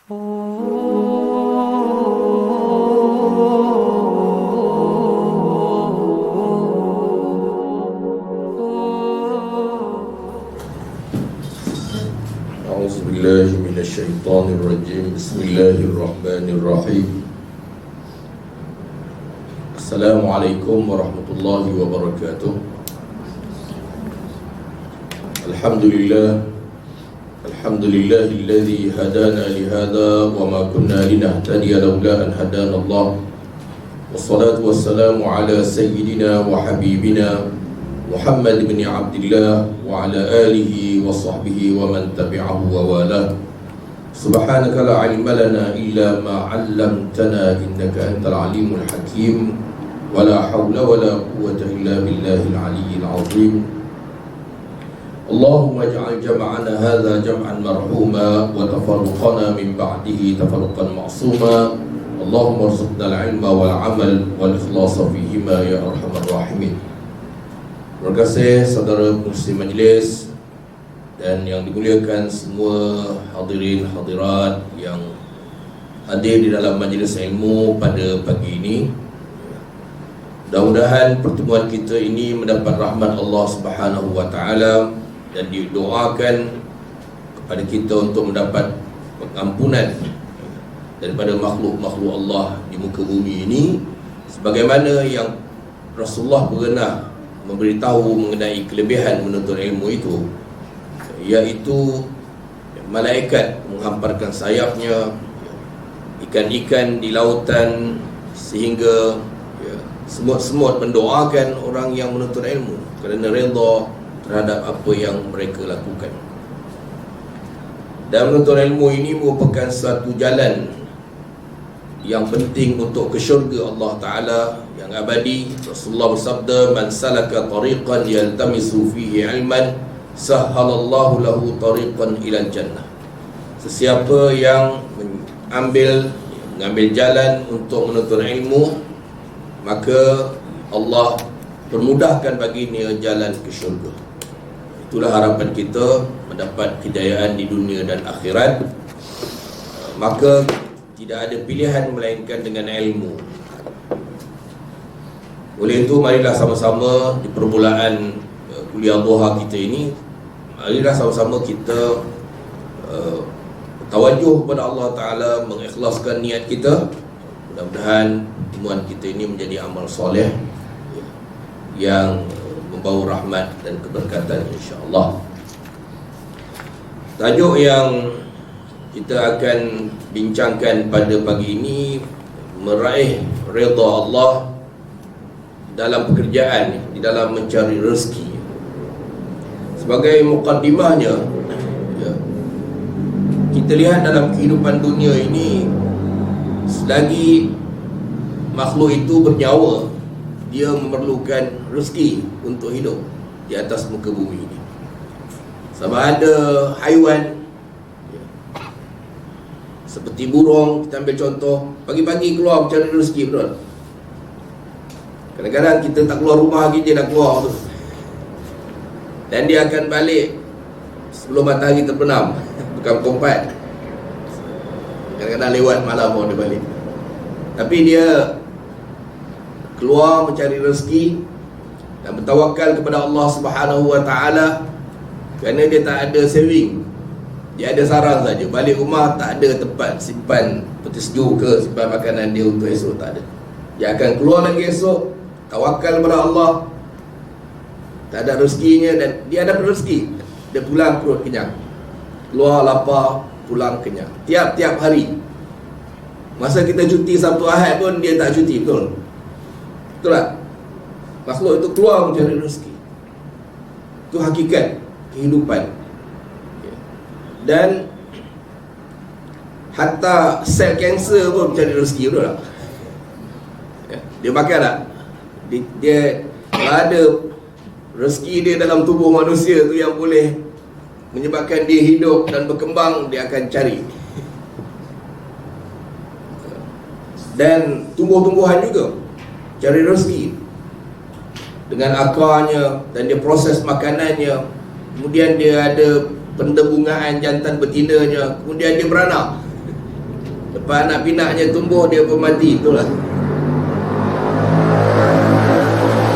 A'udzubillahi minasyaitonirrajim. Bismillahirrahmanirrahim. Assalamualaikum warahmatullahi wabarakatuh. Alhamdulillahilladzi hadana lihada wa ma kunna linahtadiya laula an hadana Allah. Wassalatu wassalamu ala sayyidina wa habibina Muhammad bin Abdullah wa ala alihi wa sahbihi wa man tabi'ahu wa wala. Subhanaka la ilma lana illa ma 'allamtana innaka antal alimul hakim. Wa la hawla wa la quwwata illa billahil aliyyil azim. Allahumma ij'al jam'ana hadha jam'an marhuma wa tafarruqana min ba'dihi tafarruqan ma'suma. Allahumma arzuqna al-'ilma wal 'amal wal ikhlasa fihima ya arhamar rahimin. Terima kasih saudara muslim majlis dan yang dimuliakan semua hadirin hadirat yang hadir di dalam majlis ilmu pada pagi ini. Mudah-mudahan pertemuan kita ini mendapat rahmat Allah Subhanahu wa taala dan didoakan kepada kita untuk mendapat pengampunan daripada makhluk-makhluk Allah di muka bumi ini, sebagaimana yang Rasulullah pernah memberitahu mengenai kelebihan menuntut ilmu itu, iaitu malaikat menghamparkan sayapnya, ikan-ikan di lautan, sehingga semut-semut mendoakan orang yang menuntut ilmu kerana redha terhadap apa yang mereka lakukan. Dan menuntut ilmu ini merupakan satu jalan yang penting untuk ke syurga Allah Ta'ala yang abadi. Rasulullah bersabda, man salaka tariqan yaltamisu fihi ilman sahhalallahu lahu tariqan ilal jannah. Sesiapa yang mengambil jalan untuk menuntut ilmu, maka Allah permudahkan baginya jalan ke syurga. Itulah harapan kita, mendapat kejayaan di dunia dan akhirat. Maka tidak ada pilihan melainkan dengan ilmu. Oleh itu, marilah sama-sama di permulaan kuliah duha kita ini, marilah sama-sama kita tawajuh kepada Allah Ta'ala, mengikhlaskan niat kita. Mudah-mudahan pertemuan kita ini menjadi amal soleh yang membawa rahmat dan keberkatan insya-Allah. Tajuk yang kita akan bincangkan pada pagi ini, meraih redha Allah dalam pekerjaan, di dalam mencari rezeki. Sebagai mukaddimahnya, kita lihat dalam kehidupan dunia ini, selagi makhluk itu bernyawa, dia memerlukan rezeki untuk hidup di atas muka bumi ini. Sama ada haiwan seperti burung, kita ambil contoh, pagi-pagi keluar mencari rezeki, betul? Kadang-kadang kita tak keluar rumah lagi, dia dah keluar tu, dan dia akan balik sebelum matahari terbenam, bukan pukul 4. Kadang-kadang lewat malam baru dia balik. Tapi dia keluar mencari rezeki dan bertawakal kepada Allah Subhanahu wa taala, kerana dia tak ada saving. Dia ada sarang saja. Balik rumah tak ada tempat simpan peti sejuk ke simpan makanan dia untuk esok, tak ada. Dia akan keluar lagi esok, tawakal kepada Allah. Tak ada rezekinya dan dia ada rezeki. Dia pulang perut kenyang. Keluar lapar, pulang kenyang. Tiap-tiap hari. Masa kita cuti Sabtu Ahad pun dia tak cuti, betul? Betul tak? Makhluk itu keluar mencari rezeki. Itu hakikat kehidupan. Dan hatta sel kanser pun mencari rezeki, betul tak? Dia makan tak? Dia kalau ada rezeki dia dalam tubuh manusia tu yang boleh menyebabkan dia hidup dan berkembang, dia akan cari. Dan tumbuh-tumbuhan juga cari rezeki dengan akarnya, dan dia proses makanannya. Kemudian dia ada pendebungaan jantan betinanya, kemudian dia beranak. Lepas anak pinaknya tumbuh, dia pun mati. Itulah.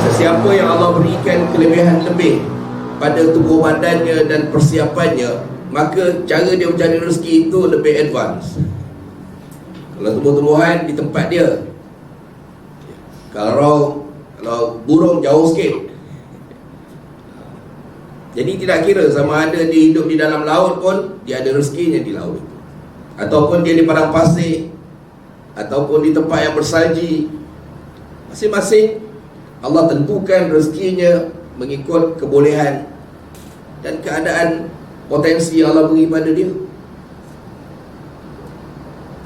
Sesiapa yang Allah berikan kelebihan lebih pada tubuh badannya dan persiapannya, maka cara dia mencari rezeki itu lebih advance. Kalau tumbuh-tumbuhan di tempat dia, kalau burung jauh sikit. Jadi tidak kira sama ada dia hidup di dalam laut pun, dia ada rezekinya di laut itu, ataupun dia di padang pasir, ataupun di tempat yang bersalji. Masing-masing Allah tentukan rezekinya mengikut kebolehan dan keadaan potensi yang Allah beri pada dia.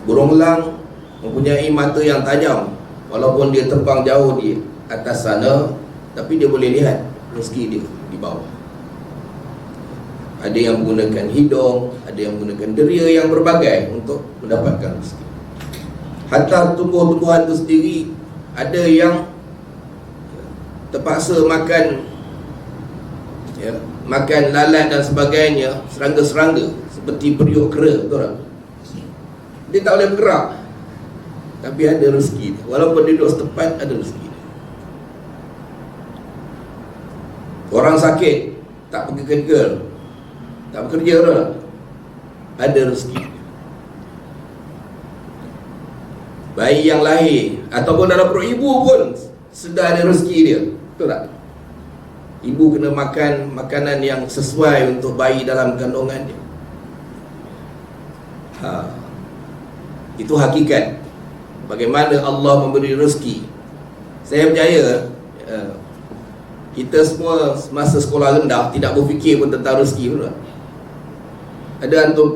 Burung elang mempunyai mata yang tajam, walaupun dia terbang jauh di atas sana, tapi dia boleh lihat rezeki dia di bawah. Ada yang menggunakan hidung, ada yang menggunakan deria yang berbagai untuk mendapatkan rezeki. Hatta tumbuh-tumbuhan itu sendiri, ada yang terpaksa makan makan lalat dan sebagainya, serangga-serangga seperti periuk kera, betul tak? Dia tak boleh bergerak, tapi ada rezeki dia. Walaupun dia duduk setempat, ada rezeki dia. Orang sakit, tak pergi kerja, tak bekerja, betul tak? Ada rezeki dia. Bayi yang lahir ataupun dalam perut ibu pun sudah ada rezeki dia, betul tak? Ibu kena makan makanan yang sesuai untuk bayi dalam kandungan dia. Itu hakikat bagaimana Allah memberi rezeki. Saya percaya kita semua masa sekolah rendah tidak berfikir pun tentang rezeki, betul tak? Ada antum,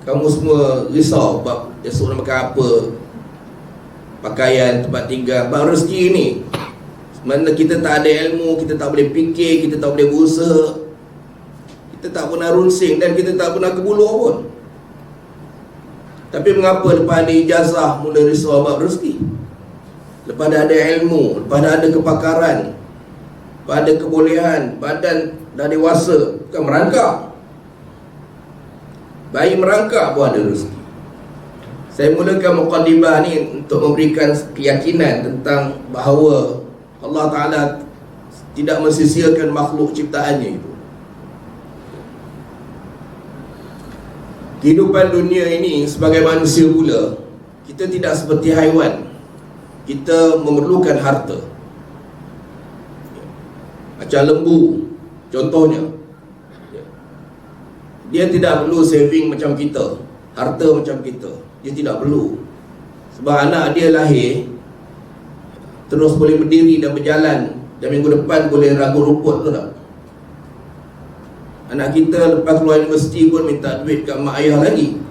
kamu semua risau bab esok nak makan apa, pakaian, tempat tinggal, bab rezeki ni. Mana kita tak ada ilmu, kita tak boleh fikir, kita tak boleh berusaha, kita tak pernah runsing dan kita tak pernah ke buluh pun. Tapi mengapa lepas ada ijazah mula risau bab rezeki? Lepas ada ilmu, lepas ada kepakaran, lepas ada kebolehan, badan dah dewasa, bukan merangkak. Bayi merangkak pun ada rezeki. Saya mulakan muqaddimah ni untuk memberikan keyakinan tentang bahawa Allah Ta'ala tidak mensisihkan makhluk ciptaannya itu. Kehidupan dunia ini sebagai manusia pula, kita tidak seperti haiwan. Kita memerlukan harta. Macam lembu contohnya, dia tidak perlu saving macam kita, harta macam kita. Dia tidak perlu. Sebab anak dia lahir terus boleh berdiri dan berjalan, dan minggu depan boleh ragu rumput, tu tak? Anak kita lepas keluar universiti pun minta duit kat mak ayah lagi.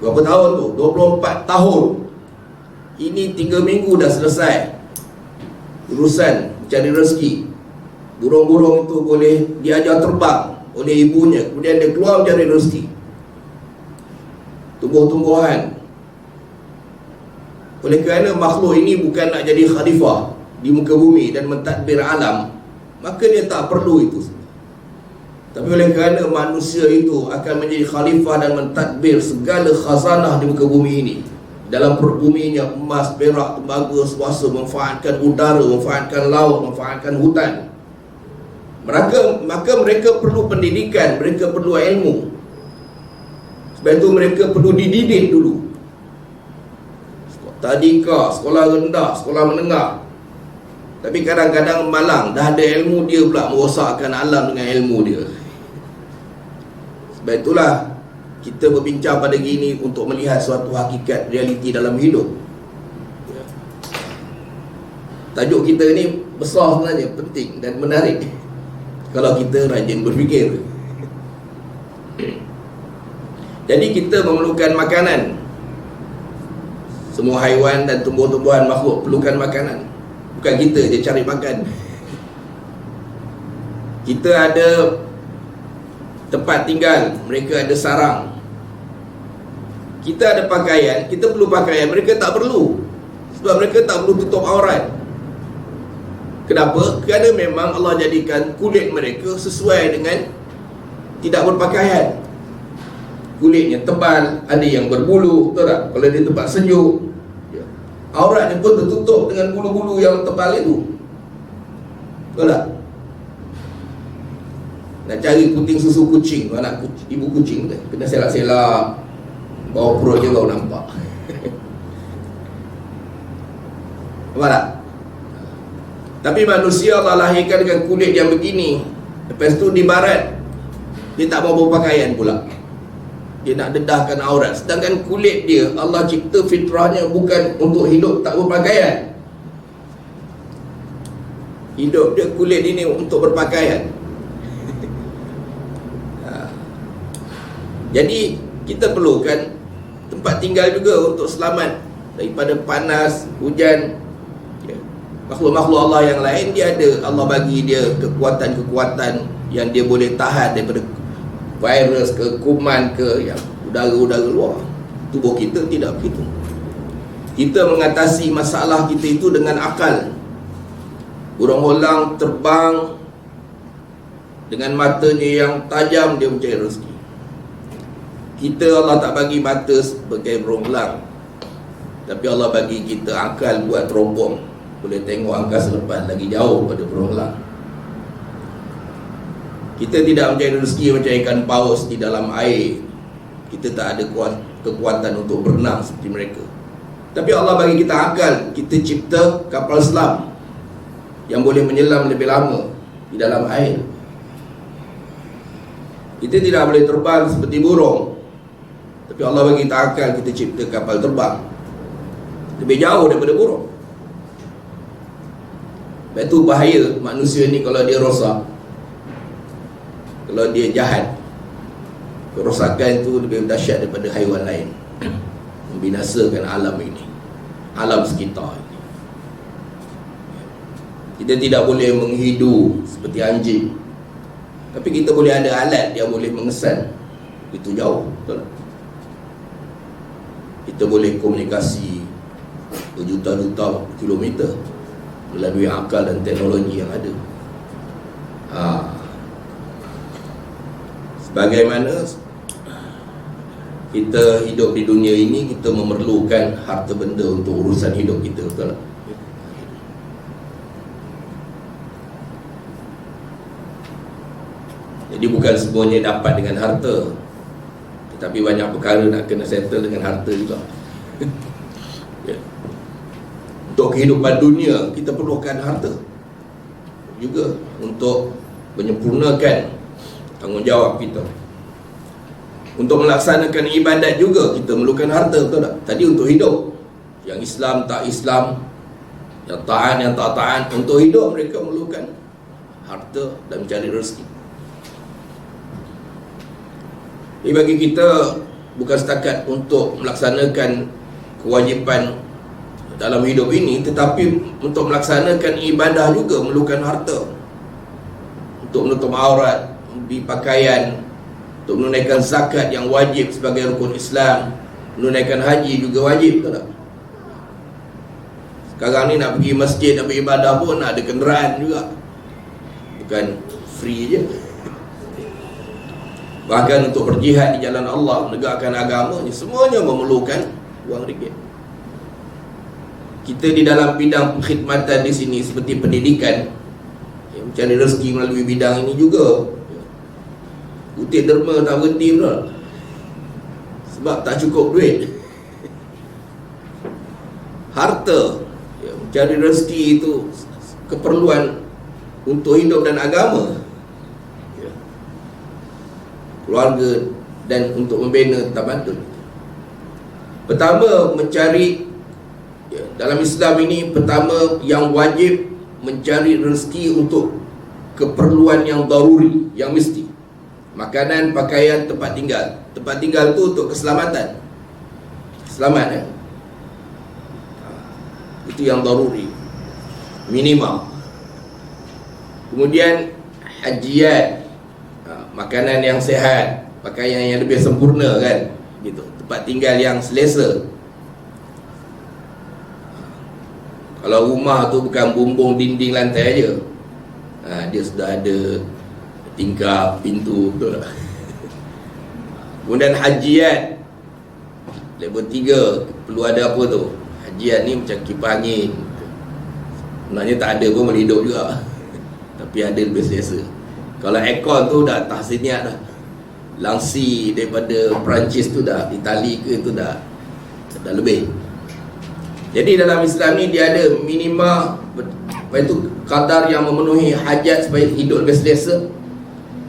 Berapa tahun tu? 24 tahun. Ini 3 minggu dah selesai urusan mencari rezeki. Burung-burung itu boleh diajar terbang oleh ibunya, kemudian dia keluar mencari rezeki. Tumbuh-tumbuhan. Oleh kerana makhluk ini bukan nak jadi khalifah di muka bumi dan mentadbir alam, maka dia tak perlu itu. Tapi oleh kerana manusia itu akan menjadi khalifah dan mentadbir segala khazanah di muka bumi ini, dalam perut buminya emas, perak, tembaga, swasta, memanfaatkan udara, memanfaatkan laut, memanfaatkan hutan. Maka mereka perlu pendidikan, mereka perlu ilmu. Sebab itu mereka perlu dididik dulu. Tadika, sekolah rendah, sekolah menengah. Tapi kadang-kadang malang, dah ada ilmu, dia pula merosakkan alam dengan ilmu dia. Sebab itulah kita berbincang pada gini untuk melihat suatu hakikat realiti dalam hidup. Tajuk kita ni besar sebenarnya, penting dan menarik kalau kita rajin berfikir. Jadi kita memerlukan makanan. Semua haiwan dan tumbuh-tumbuhan makhluk perlukan makanan. Bukan kita je cari makan. Kita ada tempat tinggal, mereka ada sarang. Kita ada pakaian, kita perlu pakaian, mereka tak perlu. Sebab mereka tak perlu tutup aurat. Kenapa? Kerana memang Allah jadikan kulit mereka sesuai dengan tidak berpakaian. kulitnya tebal, ada yang berbulu, betul tak? Kalau dia tempat sejuk, ya, auratnya pun tertutup dengan bulu-bulu yang tebal itu, betul tak? Nak cari puting susu kucing, anak ibu kucing kan, kena selak-selak bawah perut je baru nampak. Nampak tak? Tapi manusia Allah lahirkan dengan kulit yang begini. Lepas tu di barat dia tak mau berpakaian pula, dia nak dedahkan aurat. Sedangkan kulit dia Allah cipta fitrahnya bukan untuk hidup tak berpakaian. Hidup dia kulit ini untuk berpakaian. Jadi kita perlukan tempat tinggal juga untuk selamat daripada panas, hujan. Makhluk-makhluk Allah yang lain, dia ada, Allah bagi dia kekuatan-kekuatan yang dia boleh tahan daripada virus ke, kuman ke, yang udara-udara luar. Tubuh kita tidak begitu. Kita mengatasi masalah kita itu dengan akal. Burung holang terbang dengan matanya yang tajam, dia mencari rezeki. Kita Allah tak bagi mata sebagai burung holang, tapi Allah bagi kita akal buat teropong, boleh tengok angkasa lepas lagi jauh pada burung holang. Kita tidak mencari rezeki macam ikan paus di dalam air. Kita tak ada kekuatan untuk berenang seperti mereka. Tapi Allah bagi kita akal. Kita cipta kapal selam yang boleh menyelam lebih lama di dalam air. Kita tidak boleh terbang seperti burung, tapi Allah bagi kita akal. Kita cipta kapal terbang lebih jauh daripada burung. Lepas tu bahaya manusia ni kalau dia rosak, kalau dia jahat. Kerosakan itu lebih dahsyat daripada haiwan lain. Membinasakan alam ini, alam sekitar ini. Kita tidak boleh menghidu seperti anjing, tapi kita boleh ada alat yang boleh mengesan itu jauh, betul? Kita boleh komunikasi berjuta-juta kilometer melalui akal dan teknologi yang ada. Sebagaimana kita hidup di dunia ini, kita memerlukan harta benda untuk urusan hidup kita, betul tak? Jadi bukan semuanya dapat dengan harta, tetapi banyak perkara nak kena settle dengan harta juga. Ya. Untuk kehidupan dunia kita perlukan harta juga untuk menyempurnakan tanggungjawab kita. Untuk melaksanakan ibadat juga kita memerlukan harta, betul tak? Tadi untuk hidup, yang Islam tak Islam, yang taat yang tak taat, untuk hidup mereka memerlukan harta dan mencari rezeki. Jadi bagi kita bukan setakat untuk melaksanakan kewajipan dalam hidup ini, tetapi untuk melaksanakan ibadah juga memerlukan harta. Untuk menutup aurat, membeli pakaian, untuk menunaikan zakat yang wajib sebagai rukun Islam, menunaikan haji juga wajib, betul tak? Sekarang ni nak pergi masjid, nak beribadah pun nak ada kenderaan juga, bukan free je. Bahkan untuk berjihad di jalan Allah, menegakkan agamanya, semuanya memerlukan wang ringgit. Kita di dalam bidang perkhidmatan di sini seperti pendidikan, mencari rezeki melalui bidang ini juga. Kutip derma tak berhenti pula, sebab tak cukup duit. Harta, mencari rezeki itu keperluan untuk hidup dan agama, keluarga, dan untuk membina tamadun. Pertama, mencari, dalam Islam ini, pertama yang wajib mencari rezeki untuk keperluan yang daruri, yang mesti. Makanan, pakaian, tempat tinggal. Tempat tinggal tu untuk keselamatan. Selamat, itu yang daruri, minimal. Kemudian hajiat, makanan yang sihat, pakaian yang lebih sempurna kan, gitu. Tempat tinggal yang selesa. Kalau rumah tu bukan bumbung dinding lantai aja, dia sudah ada tingkap, pintu, betul tak? Kemudian hajiat level 3 perlu ada apa tu? Hajiat ni macam kipas angin. Sebenarnya tak ada pun boleh hidup juga. Tapi ada lebih selesa. Kalau aircon tu dah tahsiniat dah. Langsi daripada Perancis tu dah, Itali ke tu dah lebih. Jadi dalam Islam ni dia ada minima, apa itu, kadar yang memenuhi hajat supaya hidup lebih selesa.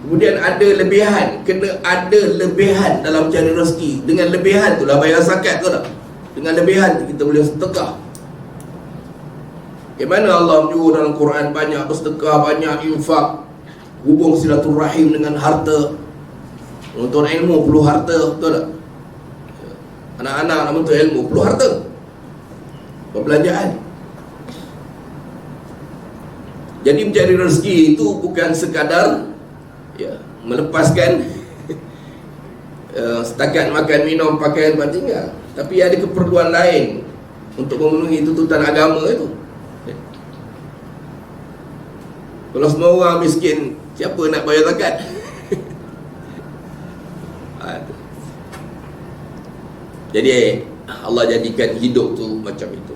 Kemudian ada lebihan, kena ada lebihan dalam cari rezeki. Dengan lebihan tu lah bayar zakat tu dah. Dengan lebihan kita boleh sedekah. Bagaimana Allah menyuruh dalam Quran banyak bersedekah, banyak infak, hubung silaturahim dengan harta. Menuntut ilmu perlu harta, betul tak? Anak-anak nak menuntut ilmu perlu harta, perbelanjaan. Jadi mencari rezeki itu bukan sekadar melepaskan setakat makan, minum, pakaian, tempat tinggal, tapi ada keperluan lain untuk memenuhi tuntutan agama itu. Kalau semua orang miskin, siapa nak bayar zakat? Jadi Allah jadikan hidup tu macam itu.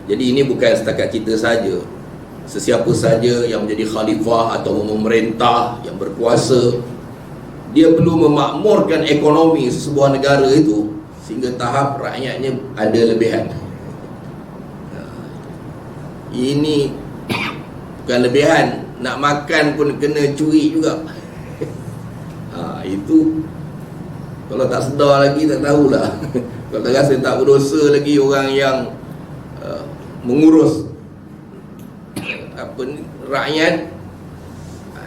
Jadi ini bukan setakat kita saja. Sesiapa saja yang menjadi khalifah atau memerintah, yang berkuasa, dia perlu memakmurkan ekonomi sebuah negara itu sehingga tahap rakyatnya ada lebihan. Ini bukan lebihan, nak makan pun kena curi juga. Itu kalau tak sedar lagi tak tahulah. Kalau tak rasa tak berdosa lagi orang yang mengurus apa ni, rakyat,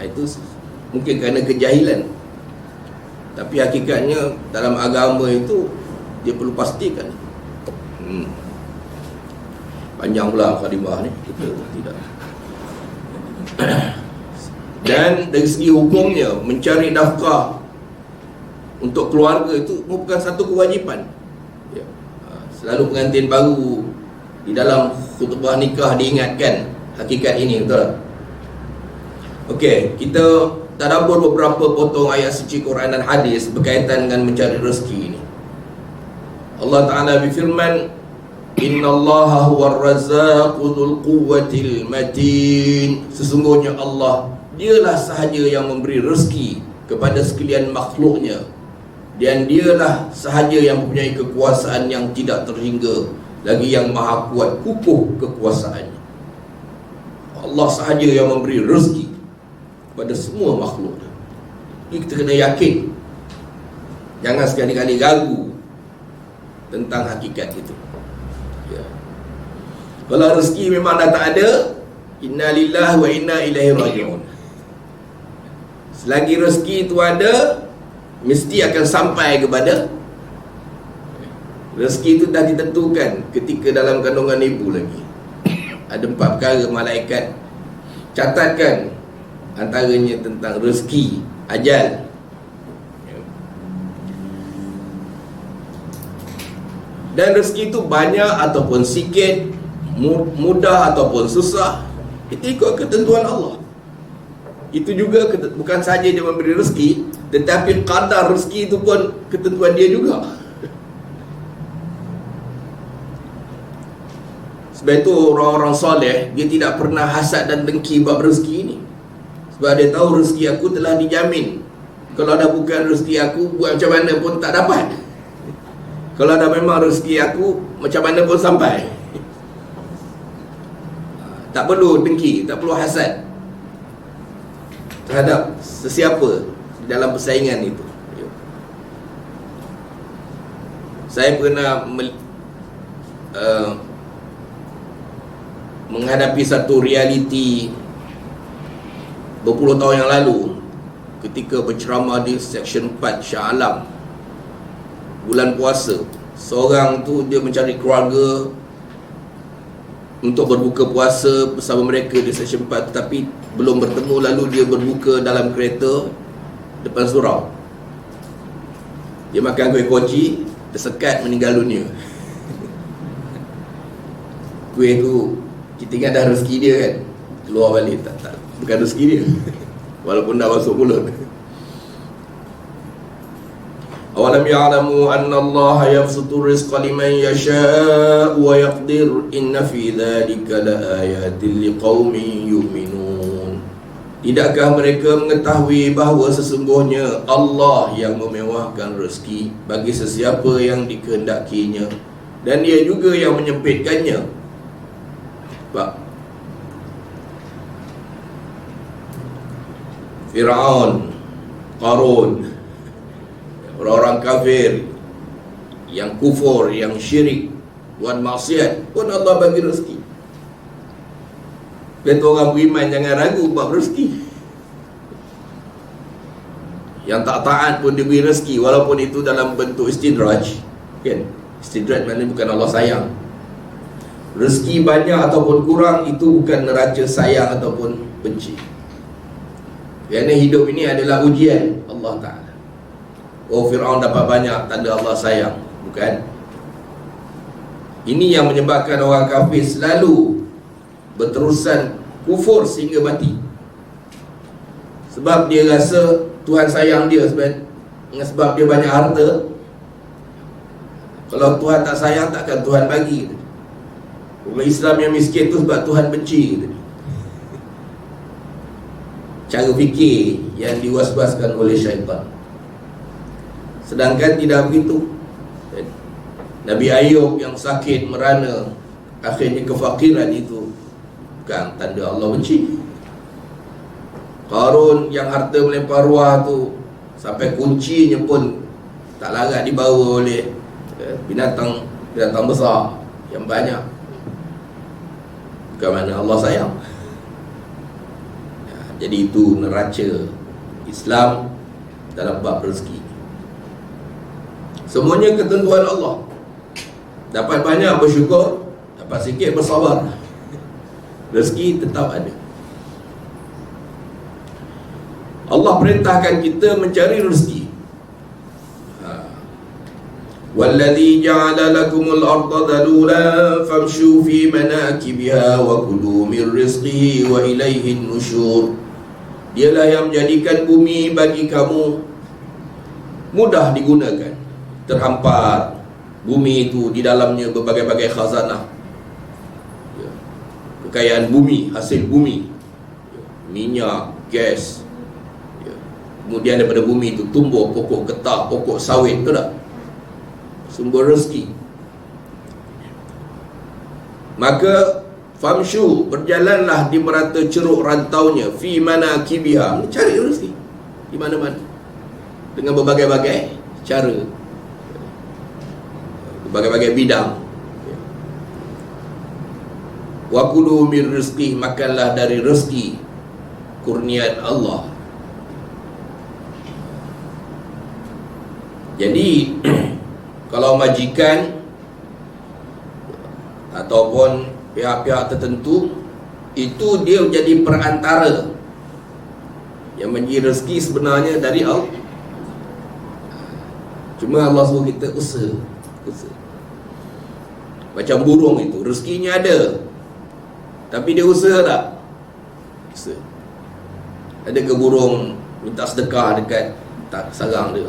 itu mungkin kerana kejahilan. Tapi hakikatnya dalam agama itu dia perlu pastikan. Panjang pula khadimah ni, kita tidak. Dan dari segi hukumnya, mencari nafkah untuk keluarga itu bukan satu kewajipan. Selalu pengantin baru di dalam khutbah nikah diingatkan hakikat ini, betul? Okey, kita tadabbur beberapa potong ayat suci Quran dan hadis berkaitan dengan mencari rezeki ini. Allah Ta'ala berfirman, Innallaha huwar razzaqu dzul quwwatil matin. Sesungguhnya Allah, dialah sahaja yang memberi rezeki kepada sekalian makhluknya, dan dialah sahaja yang mempunyai kekuasaan yang tidak terhingga, lagi yang maha kuat kukuh kekuasaannya. Allah sahaja yang memberi rezeki kepada semua makhluk. Ini kita kena yakin. Jangan sekali-kali ragu tentang hakikat itu. Kalau rezeki memang dah tak ada, inna lillahi wa inna ilaihi raji'un. Selagi rezeki itu ada, mesti akan sampai kepada. Rezeki itu dah ditentukan ketika dalam kandungan ibu lagi. Ada 4 perkara malaikat catatkan, antaranya tentang rezeki, ajal. Dan rezeki itu banyak ataupun sikit, mudah ataupun susah, itu ikut ketentuan Allah. Itu juga bukan saja dia memberi rezeki, tetapi kadar rezeki itu pun ketentuan dia juga. Sebab itu orang-orang soleh, dia tidak pernah hasad dan dengki bab rezeki ini. Sebab dia tahu rezeki aku telah dijamin. Kalau dah bukan rezeki aku, buat macam mana pun tak dapat. Kalau dah memang rezeki aku, macam mana pun sampai. Tak perlu dengki, tak perlu hasad terhadap sesiapa dalam persaingan itu. Saya pernah menghadapi satu realiti berpuluh tahun yang lalu ketika berceramah di Seksyen 4 Shah Alam bulan puasa. Seorang tu dia mencari keluarga untuk berbuka puasa bersama mereka di Seksyen 4, tetapi belum bertemu, lalu dia berbuka dalam kereta depan surau. Dia makan kuih koci, tersekat, meninggal dunia. Kuih tu kita ingat dah rezeki dia kan, keluar balik, tak bukan rezeki dia. Walaupun dah masuk mulut. Awalam ya'lamu anna Allah yabsutu rizqa liman yasha'u wa yaqdir inna fi dhalika laayatin liqaumin yu'minun. Tidakkah mereka mengetahui bahawa sesungguhnya Allah yang memewahkan rezeki bagi sesiapa yang dikehendakinya, dan Dia juga yang menyempitkannya. Pak Fir'aun, Qarun, orang-orang kafir yang kufur, yang syirik, buat maksiat pun Allah bagi rezeki. Kata orang beriman jangan ragu buat rezeki. Yang tak taat pun diberi rezeki, walaupun itu dalam bentuk istidraj, kan? Istidraj maknanya bukan Allah sayang. Rezeki banyak ataupun kurang itu bukan neraca sayang ataupun benci. Kerana hidup ini adalah ujian Allah Ta'ala. Oh, Fir'aun dapat banyak, tanda Allah sayang. Bukan. Ini yang menyebabkan orang kafir selalu berterusan kufur sehingga mati. Sebab dia rasa Tuhan sayang dia sebab dia banyak harta. Kalau Tuhan tak sayang, takkan Tuhan bagi. Orang Islam yang miskin tu sebab Tuhan benci. Cara fikir yang diwaswaskan oleh syaitan. Sedangkan tidak begitu. Nabi Ayub yang sakit merana, akhirnya kefakiran itu bukan tanda Allah benci. Qarun yang harta melempar ruah tu, sampai kuncinya pun tak larat dibawa oleh binatang besar yang banyak. Bukan mana Allah sayang. Jadi itu neraca Islam dalam bab rezeki. Semuanya ketentuan Allah. Dapat banyak bersyukur, dapat sikit bersabar. Rezeki tetap ada. Allah perintahkan kita mencari rezeki. Walladzi ja'ala lakumul arda dalulan famshu fi manakibiha wa kulu min rizqihi wa ilaihin nusyur. Dialah yang menjadikan bumi bagi kamu mudah digunakan, terhampar. Bumi itu di dalamnya berbagai-bagai khazanah, kekayaan bumi, hasil bumi, minyak, gas. Kemudian daripada bumi itu tumbuh pokok ketah, pokok sawit, betul tak? Sumber rezeki. Maka famshu, berjalanlah di merata ceruk rantaunya, fi manakibiha, mencari rezeki di mana-mana dengan berbagai-bagai cara, berbagai-bagai bidang. Wa kulu min rizqih, makanlah dari rezeki kurniaan Allah. Jadi kalau majikan ataupun pihak-pihak tertentu itu dia menjadi perantara, yang menjadi rezeki sebenarnya dari Allah. Cuma Allah suruh kita usaha. Macam burung itu, rezekinya ada, tapi dia usaha tak? Usaha. Ada ke burung minta sedekah dekat tak sarang dia?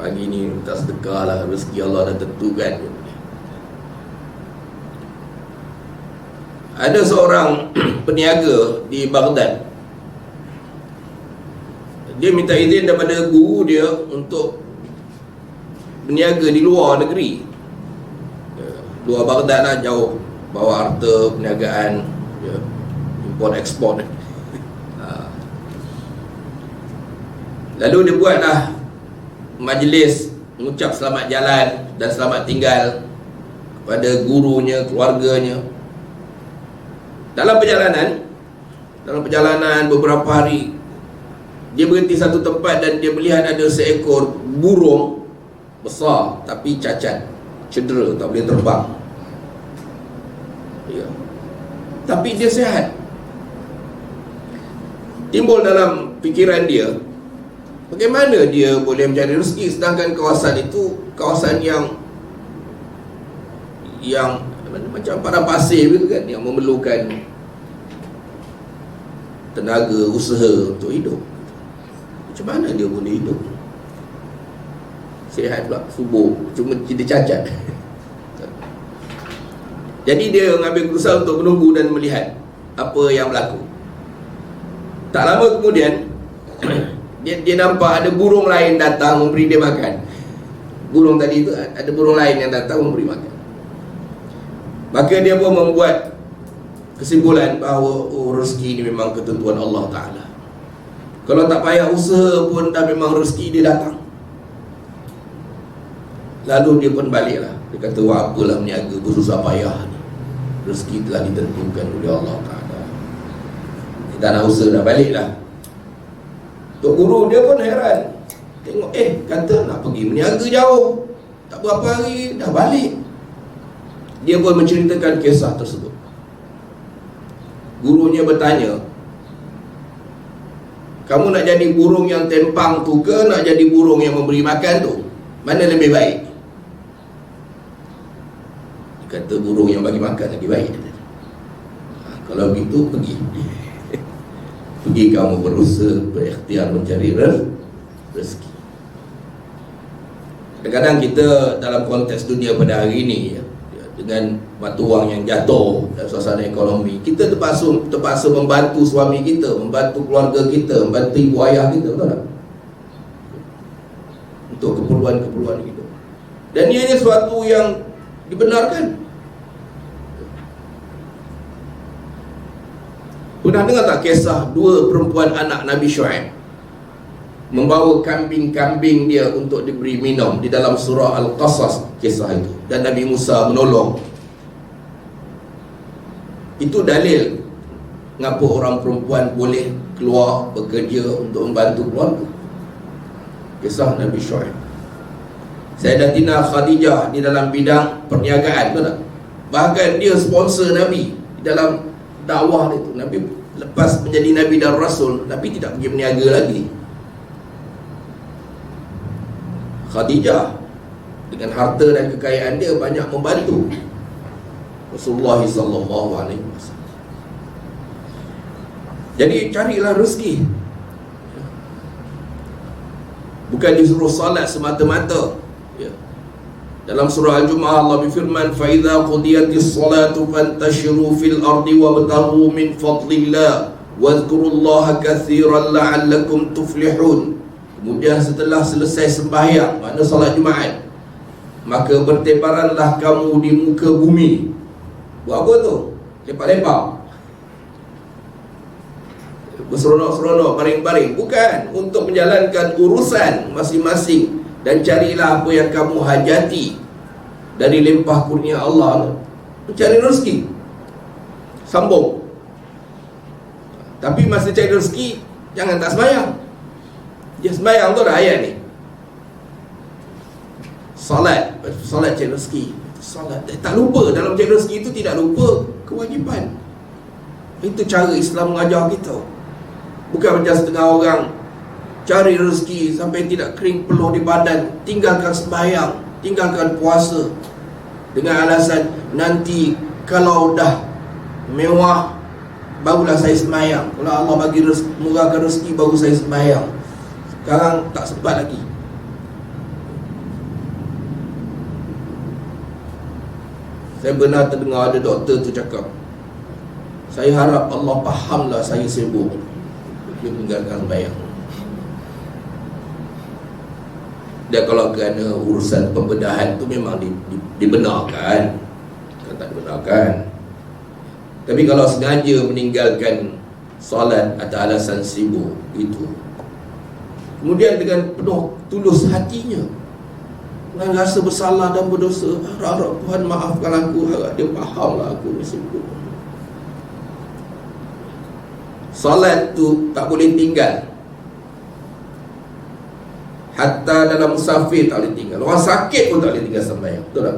Pagi ni minta sedekah lah, rezeki Allah dah tentukan. Ada seorang peniaga di Baghdad. Dia minta izin daripada guru dia untuk berniaga di luar negeri, luar Baghdad lah, jauh, bawa harta perniagaan, import ekspor. Lalu dia buatlah majlis mengucap selamat jalan dan selamat tinggal kepada gurunya, keluarganya. Dalam perjalanan beberapa hari, dia berhenti satu tempat dan dia melihat ada seekor burung besar tapi cacat, cedera, tak boleh terbang. Ya. Tapi dia sihat. Timbul dalam fikiran dia, bagaimana dia boleh mencari rezeki sedangkan kawasan itu kawasan yang macam padang pasir gitu kan, yang memerlukan tenaga usaha untuk hidup. Macam mana dia boleh hidup? sihat pula subuh, cuma dia cacat. Jadi dia mengambil keputusan untuk menunggu dan melihat apa yang berlaku. Tak lama kemudian dia nampak ada burung lain datang memberi dia makan. Burung tadi itu, ada burung lain yang datang memberi makan. Maka dia pun membuat kesimpulan bahawa rezeki ini memang ketentuan Allah Ta'ala. Kalau tak payah usaha pun dah memang rezeki dia datang. Lalu dia pun baliklah. Dia kata, wah apalah meniaga bersusah payah ni, rezeki telah ditentukan oleh Allah Ta'ala. Dia tak nak usaha, dah baliklah. Tok guru dia pun heran. Tengok, kata nak pergi meniaga jauh, tak berapa hari dah balik. Dia pun menceritakan kisah tersebut. Gurunya bertanya, kamu nak jadi burung yang tempang tu ke nak jadi burung yang memberi makan tu? Mana lebih baik? Dia kata burung yang bagi makan lagi baik. Kalau begitu pergi. Pergi kamu berusaha, berikhtiar mencari rezeki. Kadang-kadang kita dalam konteks dunia pada hari ini, dengan mata wang yang jatuh dan suasana ekonomi, kita terpaksa membantu suami kita, membantu keluarga kita, membantu ibu ayah kita, betul tak? Untuk keperluan-keperluan hidup. Dan ianya sesuatu yang dibenarkan. Pernah dengar tak kisah dua perempuan anak Nabi Syuaib membawa kambing-kambing dia untuk diberi minum? Di dalam surah Al-Qasas kisah itu. Dan Nabi Musa menolong. Itu dalil ngapa orang perempuan boleh keluar bekerja untuk membantu keluarga. Kisah Nabi Syuaib. Sayyidatina Khadijah di dalam bidang perniagaan, betul tak? Bahkan dia sponsor Nabi di dalam dakwah itu. Nabi lepas menjadi Nabi dan Rasul, Nabi tidak pergi berniaga lagi. Khadijah dengan harta dan kekayaan dia banyak membantu Rasulullah sallallahu alaihi wasallam. Jadi carilah rezeki. Bukan disuruh salat semata-mata. Ya. Dalam surah Al-Jumu'ah Allah berfirman, "Fa idza qudiyatis salatu fantashiru fil ardi wabtaghu min fadlillah wadhkurullaha katsiran la'allakum tuflihun." Kemudian setelah selesai sembahyang, makna salat Jumaat, maka bertebaranlah kamu di muka bumi. Buat apa tu? Lepak-lepak, berseronok-seronok, baring-baring. Bukan, untuk menjalankan urusan masing-masing. Dan carilah apa yang kamu hajati dari limpah kurnia Allah. Mencari rezeki. Sambung. Tapi masa cari rezeki, jangan tak sembahyang. Dia sembahyang tu dah ayat ni. Salat cari rezeki. Salat, tak lupa dalam cari rezeki itu, tidak lupa kewajipan. Itu cara Islam mengajar kita. Bukan macam setengah orang cari rezeki sampai tidak kering peluh di badan, tinggalkan sembahyang, tinggalkan puasa dengan alasan nanti kalau dah mewah barulah saya sembahyang. Kalau Allah bagi murahkan rezeki baru saya sembahyang. Sekarang tak sempat lagi. Saya pernah terdengar ada doktor tu cakap, saya harap Allah fahamlah saya sibuk, dia meninggalkan sembahyang. Dan kalau kerana urusan pembedahan tu memang dibenarkan, kan tak dibenarkan. Tapi kalau sengaja meninggalkan solat atas alasan sibuk itu, kemudian dengan penuh tulus hatinya, dengan rasa bersalah dan berdosa, harap Tuhan maafkan aku, harap dia fahamlah aku ni sibuk. Solat tu tak boleh tinggal. Hatta dalam musafir tak boleh tinggal. Orang sakit pun tak boleh tinggal sembahyang. Betul tak?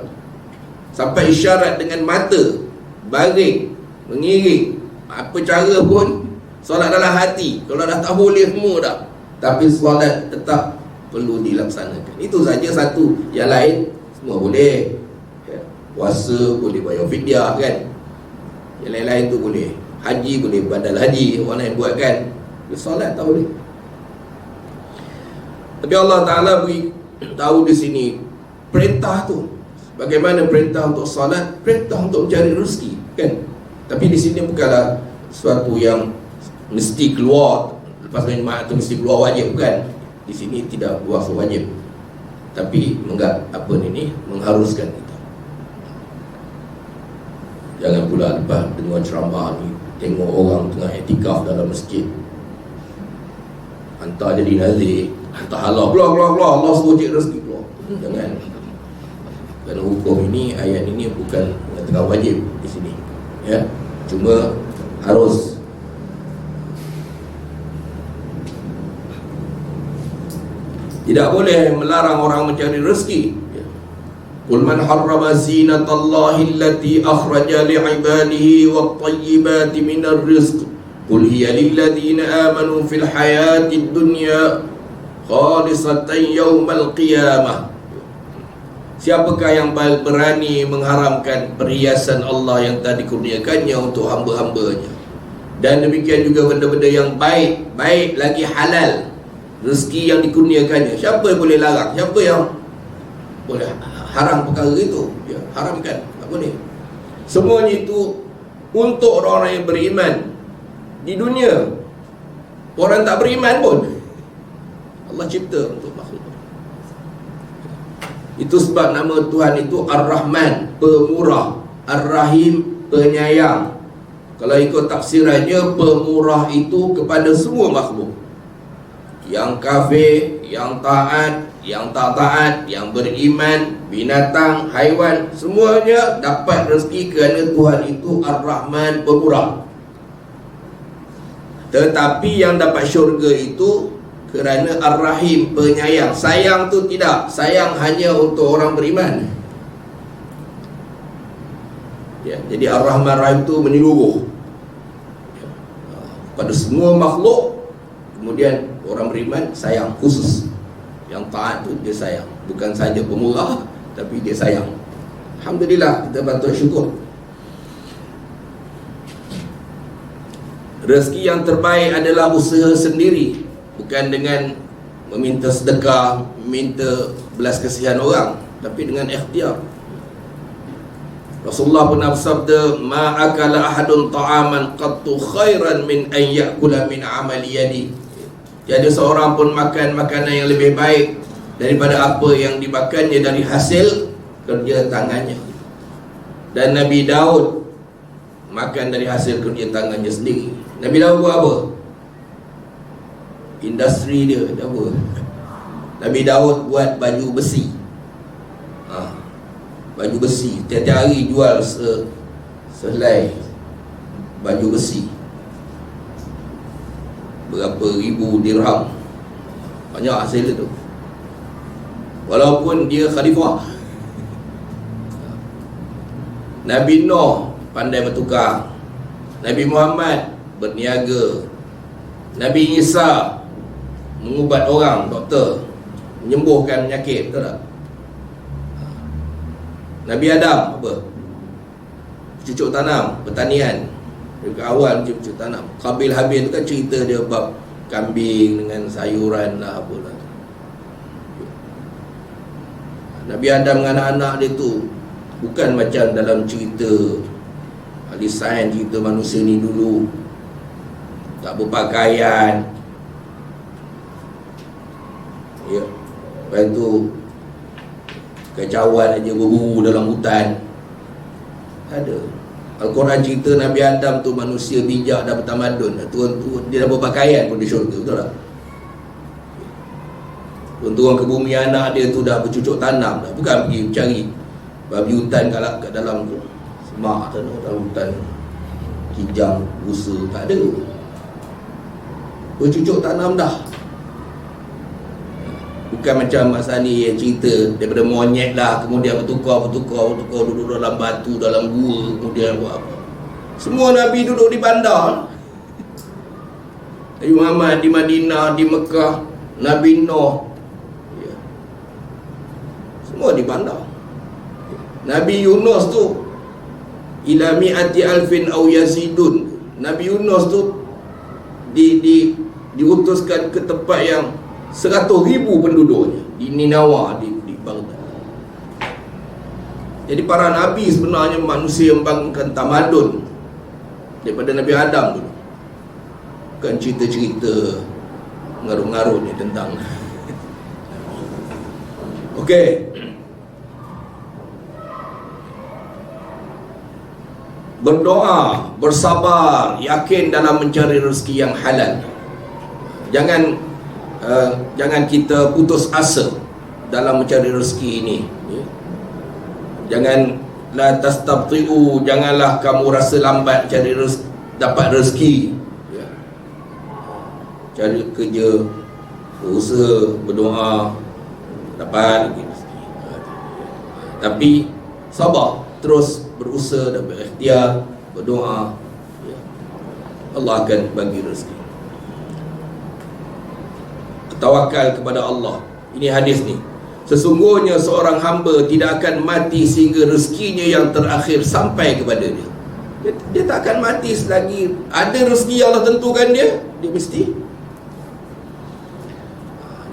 Sampai isyarat dengan mata, baring, mengiring, apa cara pun, solat dalam hati. Kalau dah tak boleh semua dah, tapi solat tetap perlu dilaksanakan. Itu saja satu. Yang lain semua boleh. Puasa boleh bayar fidyah kan. Yang lain-lain tu boleh. Haji boleh badal haji, orang lain buat kan. Solat tak boleh. Tapi Allah Ta'ala beri tahu di sini perintah tu. Bagaimana perintah untuk salat, perintah untuk mencari rezeki, kan? Tapi di sini bukanlah sesuatu yang mesti keluar lepas jemaah tu mesti keluar wajib, bukan. Di sini tidak buat wajib, tapi mengharuskan kita. Jangan pula lepas dengar ceramah ni tengok orang tengah iktikaf dalam masjid, hantar jadi nazir, hantar halal, keluar Allah suruh cik rezeki keluar. Jangan. Kerana hukum ini, ayat ini bukan mengatakan wajib di sini, ya, cuma harus. Tidak boleh melarang orang mencari rezeki. Qul man harrama zinatallahi allati akhraja li'ibadihi wat-tayyibati minar rizq. Qul hiya lilladhina amanu fil hayatid dunya khalisatan yaumal qiyamah. Siapakah yang berani mengharamkan perhiasan Allah yang telah dikurniakannya untuk hamba-hambanya? Dan demikian juga benda-benda yang baik, baik lagi halal, rezeki yang dikurniakannya. Siapa yang boleh larang? Siapa yang boleh haram perkara itu? Ya, haramkan, tak boleh. Semuanya itu untuk orang-orang yang beriman di dunia. Orang tak beriman pun Allah cipta untuk makhluk. Itu sebab nama Tuhan itu Ar-Rahman, pemurah, Ar-Rahim, penyayang. Kalau ikut tafsirannya, pemurah itu kepada semua makhluk, yang kafir, yang taat, yang tak taat, yang beriman, binatang, haiwan, semuanya dapat rezeki kerana Tuhan itu Ar-Rahman, pemurah. Tetapi yang dapat syurga itu kerana Ar-Rahim, penyayang. Sayang tu tidak, sayang hanya untuk orang beriman, ya. Jadi Ar-Rahman Rahim tu menyeluruh, ya, pada semua makhluk. Kemudian orang beriman sayang khusus. Yang taat tu dia sayang, bukan saja pemurah, tapi dia sayang. Alhamdulillah, kita patut syukur. Rezeki yang terbaik adalah usaha sendiri, bukan dengan meminta sedekah, meminta belas kasihan orang, tapi dengan ikhtiar. Rasulullah pernah bersabda, "Ma akala ahadun ta'aman qattu khairan min an ya'kula min amali yadi." Jadi seorang pun makan makanan yang lebih baik daripada apa yang dimakannya dari hasil kerja tangannya. Dan Nabi Daud makan dari hasil kerja tangannya sendiri. Nabi Daud buat apa? Industri dia apa? Nabi Daud buat baju besi. Baju besi, tiap-tiap hari jual sehelai baju besi, berapa ribu dirham, banyak hasil itu. Walaupun dia khalifah. Nabi Nuh pandai bertukar, Nabi Muhammad berniaga, Nabi Isa mengubat orang, doktor, menyembuhkan penyakit, betul tak? Nabi Adam apa? Cucuk tanam, pertanian. Dekat awal macam cucuk tanam. Qabil Habil tu kan cerita dia bab kambing dengan sayuran lah apalah. Nabi Adam dengan anak-anak dia tu bukan macam dalam cerita ahli sains, cerita manusia ni dulu tak berpakaian, ya, lepas tu kacauan aja berburu dalam hutan. Ada Al-Quran cerita Nabi Adam tu manusia bijak dan bertamadun. Turun dia dah berpakaian pun di syurga, betul tak? Turun ke bumi, anak dia tu dah bercucuk tanam dah. Bukan pergi cari babi hutan kat dalam tu semak tu, dalam hutan kijang, busa, tak ada. Bercucuk tanam dah. Bukan macam Mak Sani yang cerita daripada monyet lah, kemudian bertukar duduk dalam batu, dalam gua, kemudian buat apa. Semua Nabi duduk di bandar. Nabi Muhammad di Madinah, di Mekah, Nabi Nuh, ya, semua di bandar. Nabi Yunus tu ila mi'ati alfin aw yazidun. Nabi Yunus tu diutuskan ke tempat yang 100,000 penduduknya di Ninawa, di Baghdad. Jadi para nabi sebenarnya manusia yang membangunkan tamadun daripada Nabi Adam dulu. Bukan cerita-cerita ngarut-ngarut ni tentang okey. Berdoa, bersabar, yakin dalam mencari rezeki yang halal. Jangan kita putus asa dalam mencari rezeki ini. Jangan la tastabtiu, janganlah kamu rasa lambat cari dapat rezeki. Cari kerja, berusaha, berdoa, dapat rezeki. Tapi sabar, terus berusaha dan berikhtiar, berdoa, Allah akan bagi rezeki. Tawakal kepada Allah. Ini hadis ni. Sesungguhnya seorang hamba tidak akan mati sehingga rezekinya yang terakhir sampai kepada dia. Dia tak akan mati selagi ada rezeki yang Allah tentukan dia mesti.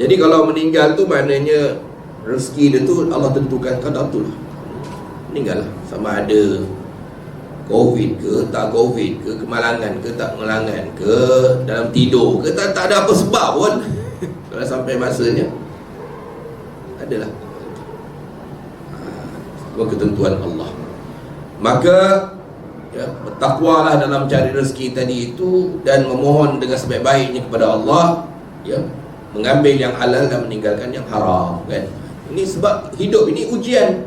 Jadi kalau meninggal tu maknanya rezeki dia tu Allah tentukan kadar tu lah. Meninggal lah. Sama ada Covid ke, tak Covid ke, kemalangan ke, tak kemalangan ke, dalam tidur ke, tak ada apa sebab pun. Kalau sampai masanya adalah sebuah ketentuan Allah. Maka bertakwalah dalam cari rezeki tadi itu, dan memohon dengan sebaik-baiknya kepada Allah, mengambil yang halal dan meninggalkan yang haram, kan? Ini sebab hidup ini ujian.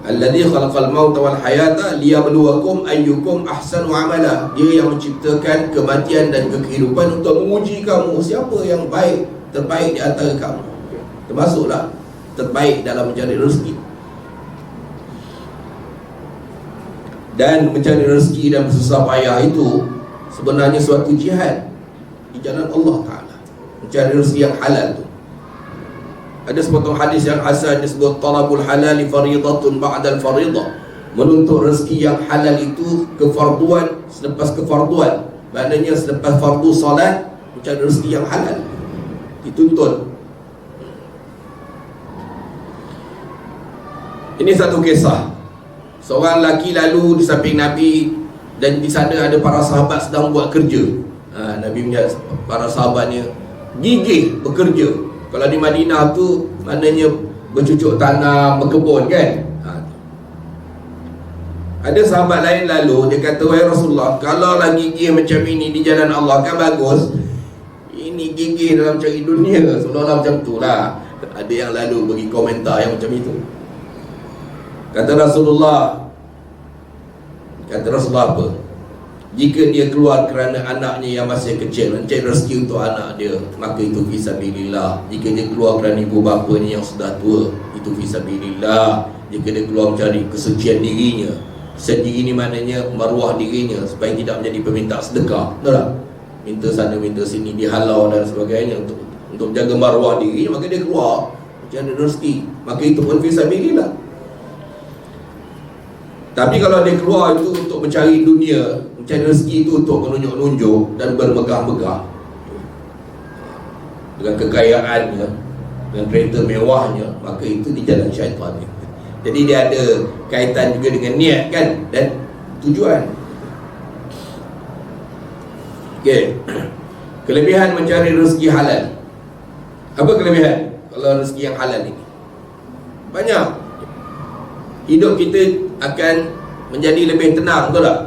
Alladzi khalaqal mauta wal hayata liyabluwakum ayyukum ahsanu amala. Dia yang menciptakan kematian dan kehidupan untuk menguji kamu siapa yang terbaik di antara kamu. Termasuklah terbaik dalam mencari rezeki. Dan mencari rezeki dan bersusah payah itu sebenarnya suatu jihad di jalan Allah Ta'ala. Mencari rezeki yang halal tu. Ada sepotong hadis yang hasan disebut talabul halal fariidatun ba'dal fariidah. Menuntut rezeki yang halal itu kefarduan selepas kefarduan. Maknanya selepas fardu solat mencari rezeki yang halal dituntut. Ini satu kisah. Seorang lelaki lalu di samping Nabi, dan di sana ada para sahabat sedang buat kerja. Nabi punya para sahabatnya gigih bekerja. Kalau di Madinah tu maknanya bercucuk tanam, berkebun, kan? Ada sahabat lain lalu, dia kata, wahai Rasulullah, kalau lagi gigih macam ini di jalan Allah kan bagus. Ini gigih dalam cari dunia, seolah-olah macam tu lah. Ada yang lalu bagi komentar yang macam itu. Kata Rasulullah apa? Jika dia keluar kerana anaknya yang masih kecil, mencari rezeki untuk anak dia, maka itu fisabilillah. Jika dia keluar kerana ibu bapanya yang sudah tua, itu fisabilillah. Jika dia keluar mencari kesucian dirinya, sedih ini maknanya maruah dirinya, supaya tidak menjadi peminta sedekah, betul tak? Minta sana minta sini, dihalau dan sebagainya untuk jaga maruah dirinya, maka dia keluar mencari rezeki, maka itu pun fisabilillah. Tapi kalau dia keluar itu untuk mencari dunia, mencari rezeki itu untuk menunjuk-nunjuk dan bermegah-megah dengan kekayaannya, dengan kereta mewahnya, maka itu di jalan syaitan. Jadi dia ada kaitan juga dengan niat, kan, dan tujuan. Okey. Kelebihan mencari rezeki halal. Apa kelebihan kalau rezeki yang halal ini? Banyak. Hidup kita akan menjadi lebih tenang, betul tak?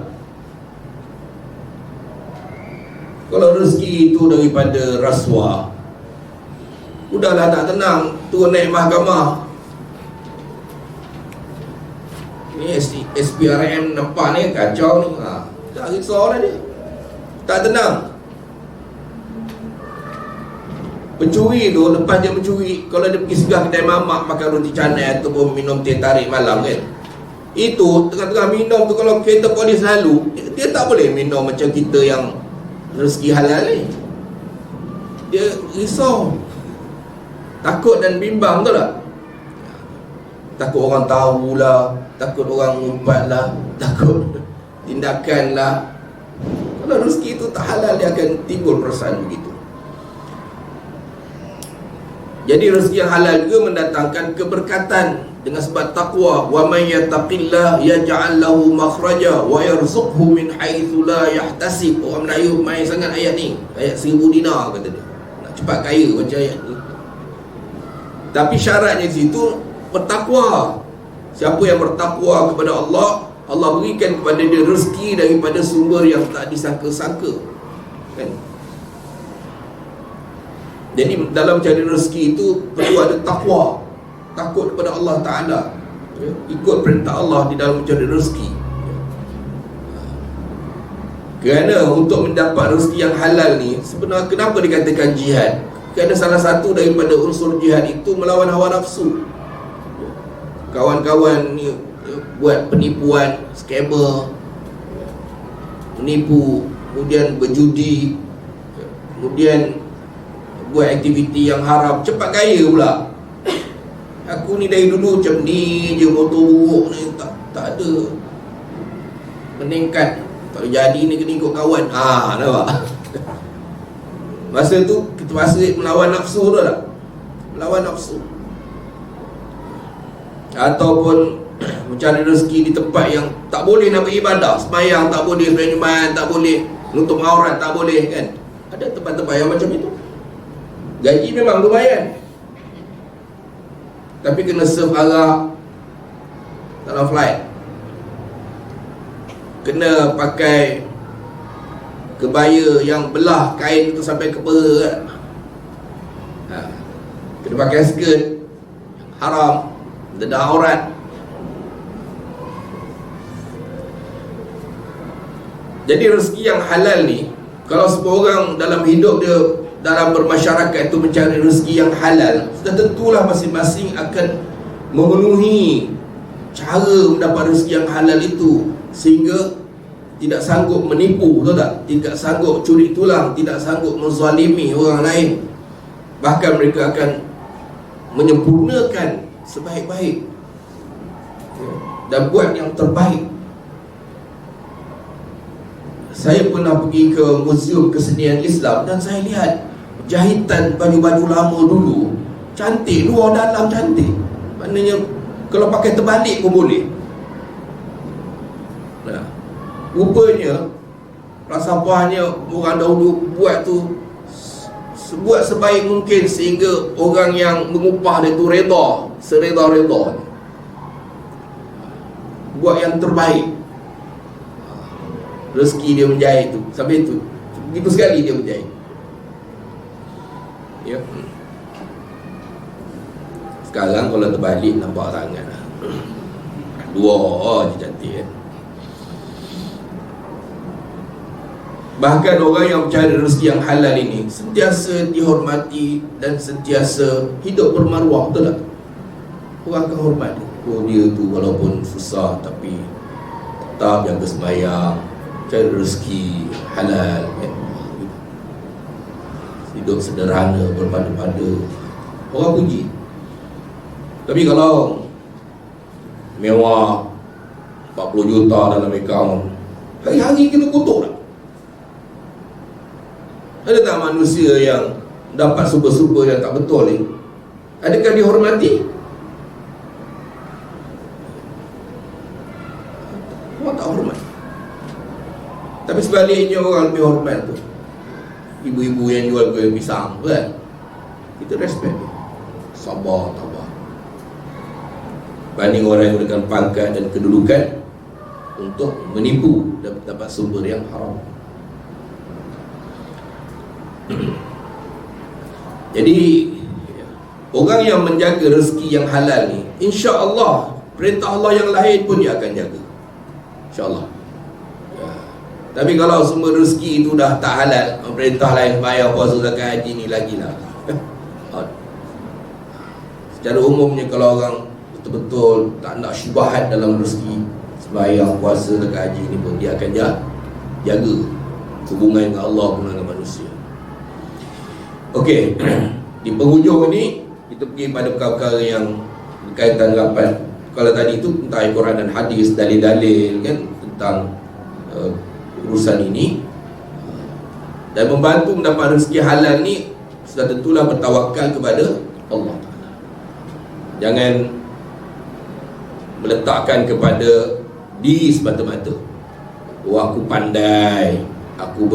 Kalau rezeki itu daripada rasuah, udahlah tak tenang, turun naik mahkamah. Ni SPRM nampak ni kacau ni. Tak risau lah dia. Tak tenang. Pencuri tu, lepas dia mencuri, kalau dia pergi singgah kedai mamak, makan roti canai ataupun minum teh tarik malam, kan, itu tengah-tengah minum tu, kalau kereta polis lalu, dia tak boleh minum macam kita yang rezeki halal ni. Dia risau, takut dan bimbang, betul tak? Takut orang tahulah, takut orang ngumpat lah, takut tindakan lah. Kalau rezeki itu tak halal, dia akan timbul perasaan begitu. Jadi rezeki yang halal juga mendatangkan keberkatan dengan sebab takwa. Wa may yattaqillah yaj'al lahu makhraja wa yarzuqhu min haitsu la yahtasib. Orang Melayu main sangat ayat ni. Ayat 1000 dinar kata dia. Nak cepat kaya baca ayat ni. Tapi syaratnya di situ bertakwa. Siapa yang bertakwa kepada Allah, Allah berikan kepada dia rezeki daripada sumber yang tak disangka-sangka. Kan? Jadi dalam cari rezeki itu perlu ada takwa, takut kepada Allah Ta'ala, ya? Ikut perintah Allah di dalam mencari rezeki, ya? Kerana untuk mendapat rezeki yang halal ni, sebenarnya kenapa dikatakan jihad? Kerana salah satu daripada unsur jihad itu melawan hawa nafsu, ya? Kawan-kawan ni buat penipuan, scammer, menipu, kemudian berjudi, kemudian buat aktiviti yang haram, cepat kaya pula. Aku ni dari dulu macam ni je, motor buruk ni tak ada meningkat, tak jadi ni kena ikut kawan. Nampak? Masa tu kita masa melawan nafsu tu tak? Melawan nafsu. Ataupun mencari rezeki di tempat yang tak boleh nak beribadah, sembahyang tak boleh, sembahyang tak boleh, nutup aurat tak boleh, kan? Ada tempat-tempat yang macam itu. Gaji memang lumayan, tapi kena serve arak dalam flight, kena pakai kebaya yang belah kain tu sampai ke perut, kena pakai skirt haram, dedah aurat. Jadi rezeki yang halal ni, kalau sebuah orang dalam hidup dia, dalam bermasyarakat itu mencari rezeki yang halal, sudah tentulah masing-masing akan memenuhi cara mendapat rezeki yang halal itu, sehingga tidak sanggup menipu, betul tak? Tidak sanggup curi tulang, tidak sanggup menzalimi orang lain. Bahkan mereka akan menyempurnakan sebaik-baik dan buat yang terbaik. Saya pernah pergi ke Museum Kesenian Islam dan saya lihat jahitan baju-baju lama dulu cantik, luar dalam cantik. Maknanya kalau pakai terbalik pun boleh. Nah, rupanya rasapahnya orang dahulu buat tu, buat sebaik mungkin sehingga orang yang mengupah dia tu redha, sereda-reda, buat yang terbaik. Rezeki dia menjahit tu, sampai itu begitu sekali dia menjahit, ya. Sekarang kalau terbalik nampak sangat lah. Dua je cantik, kan? Bahkan orang yang mencari rezeki yang halal ini sentiasa dihormati dan sentiasa hidup bermaruah, betul tak? Orang akan hormat dia. Oh, dia tu walaupun susah tapi tetap jaga sembahyang, cari rezeki halal, kan? Hidup sederhana, berpada-pada, orang puji. Tapi kalau mewah 40 juta dalam akaun, hari-hari kena kutuk tak? Ada tak manusia yang dapat super-super yang tak betul ni? Adakah dihormati? Orang tak hormat. Tapi sebaliknya orang lebih hormat tu ibu-ibu yang jual kuih pisang, kan? Kita respect dia, sabar, tabah, banding orang yang menggunakan pangkat dan kedudukan untuk menipu dan dapat sumber yang haram. Jadi orang yang menjaga rezeki yang halal ni, insya-Allah perintah Allah yang lain pun dia akan jaga, insya-Allah. Tapi kalau semua rezeki itu dah tak halal, perintah lain bayar puasa zakat haji ni lagilah. Secara umumnya kalau orang betul-betul tak nak syubhat dalam rezeki, sembahyang, puasa, zakat haji ni pun dia akan jaga hubungan dengan Allah, hubungan dengan manusia. Okey, di penghujung ni kita pergi pada perkara-perkara yang berkaitan rapat. Kalau tadi itu tentang Al-Quran dan hadis, dalil-dalil, kan, tentang urusan ini. Dan membantu mendapat rezeki halal ni, sudah tentulah bertawakal kepada Allah Ta'ala. Jangan meletakkan kepada diri semata-mata, oh aku pandai, aku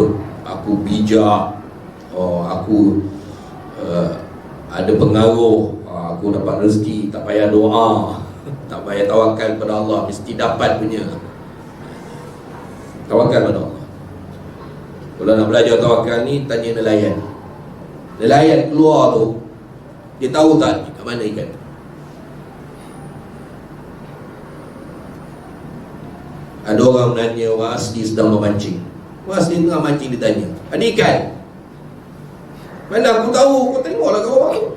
bijak, oh aku ada pengaruh, aku dapat rezeki, tak payah doa, tak payah tawakal pada Allah, mesti dapat punya. Tawakal pada Allah. Kalau nak belajar tawakal ni, tanya nelayan. Nelayan keluar tu, dia tahu tak kat mana ikan? Ada orang menanya orang asli sedang memancing. Orang asli tengah mancing, dia tanya, ada ikan? Mana aku tahu, kau tengoklah kat orang tu.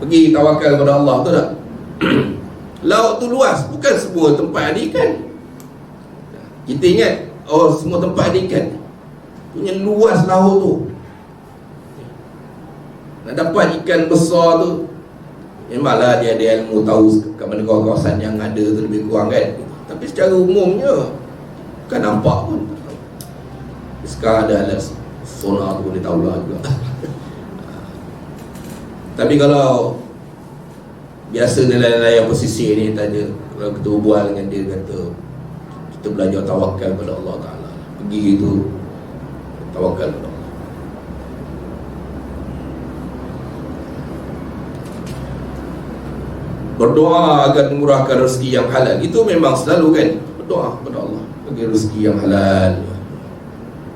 Pergi tawakal kepada Allah, tu tak? Laut tu luas, bukan semua tempat ada ikan. Kita ingat, oh semua tempat ada ikan. Punya luas laut tu. Nak dapat ikan besar tu, memanglah dia ada ilmu, tahu kat mana kawasan yang ada tu lebih kurang kan. Tapi secara umumnya bukan nampak pun. Sekarang ada alat sonar tu boleh tahulah juga. Tapi kalau biasa nelayan-nelayan pesisir ni tanya, kalau kita berbual dengan dia, kata kita belajar tawakal pada Allah Ta'ala. Pergi itu tawakal pada Allah. Berdoa agar memurahkan rezeki yang halal. Itu memang selalu kan, berdoa kepada Allah bagi rezeki yang halal.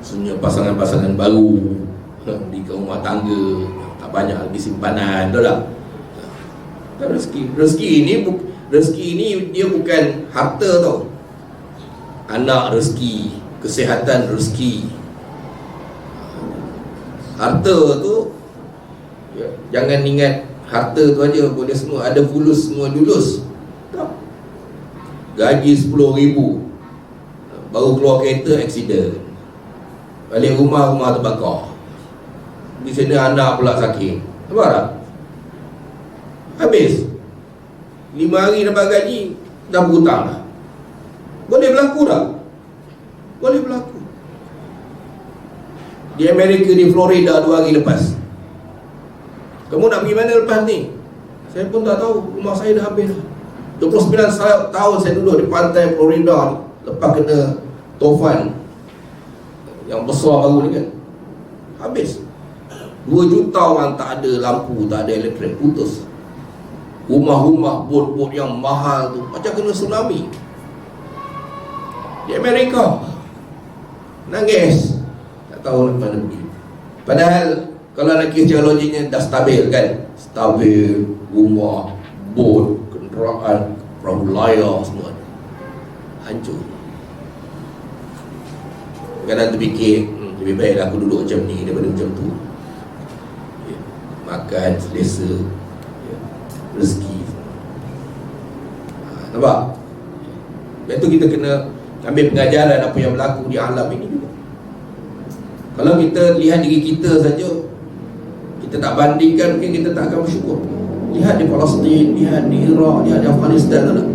Sebenarnya pasangan-pasangan baru di rumah tangga, tak banyak lagi simpanan, tahu tak? Rezeki ini dia bukan harta tau. Anak rezeki, kesihatan rezeki. Harta tu ya, jangan ingat harta tu aja boleh semua, ada fulus semua dulus. Tak. Gaji 10,000, baru keluar kereta accident, balik rumah terbakar, di sini anak pula sakit, nampak tak? Habis 5 hari dapat gaji, dah berhutang dah. Boleh berlaku tak? Boleh berlaku. Di Amerika, di Florida 2 hari lepas. Kamu nak pergi mana lepas ni? Saya pun tak tahu, rumah saya dah habis. 29 tahun saya duduk di pantai Florida ni, lepas kena tofan yang besar baru ni kan, habis. 2 juta orang tak ada lampu, tak ada elektrik, putus. Rumah-rumah, bot-bot yang mahal tu macam kena tsunami. Di Amerika nangis, tak tahu nak mana pergi. Padahal kalau nak kira logiknya dah stabil kan, stabil, rumah, bot, kenderaan, perahu layar semua hancur. Kadang terfikir, lebih baiklah aku duduk macam ni daripada macam tu. Makan selesa, rezeki. Nampak? Dan tu kita kena ambil pengajaran apa yang berlaku di alam ini juga. Kalau kita lihat diri kita saja, kita tak bandingkan, mungkin kita tak akan bersyukur. Lihat di Palestin, lihat di Iraq, lihat di Afghanistan, tak?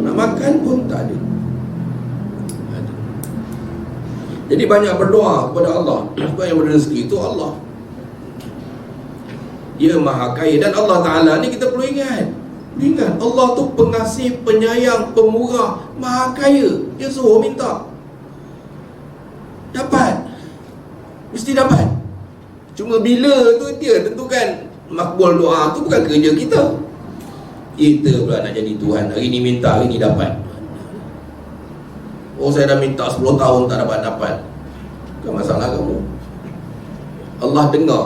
Nak makan pun tak ada. Jadi banyak berdoa kepada Allah. Sebab yang berrezeki itu Allah. Dia Maha Kaya. Dan Allah Ta'ala ni kita perlu ingat. Ingat, Allah tu pengasih, penyayang, pemurah, Maha Kaya. Dia suruh minta, dapat. Mesti dapat. Cuma bila tu dia tentukan. Makbul doa tu bukan kerja kita. Kita pula nak jadi Tuhan. Hari ni minta, hari ni dapat. Oh, saya dah minta 10 tahun tak dapat. Bukan masalah kamu. Allah dengar,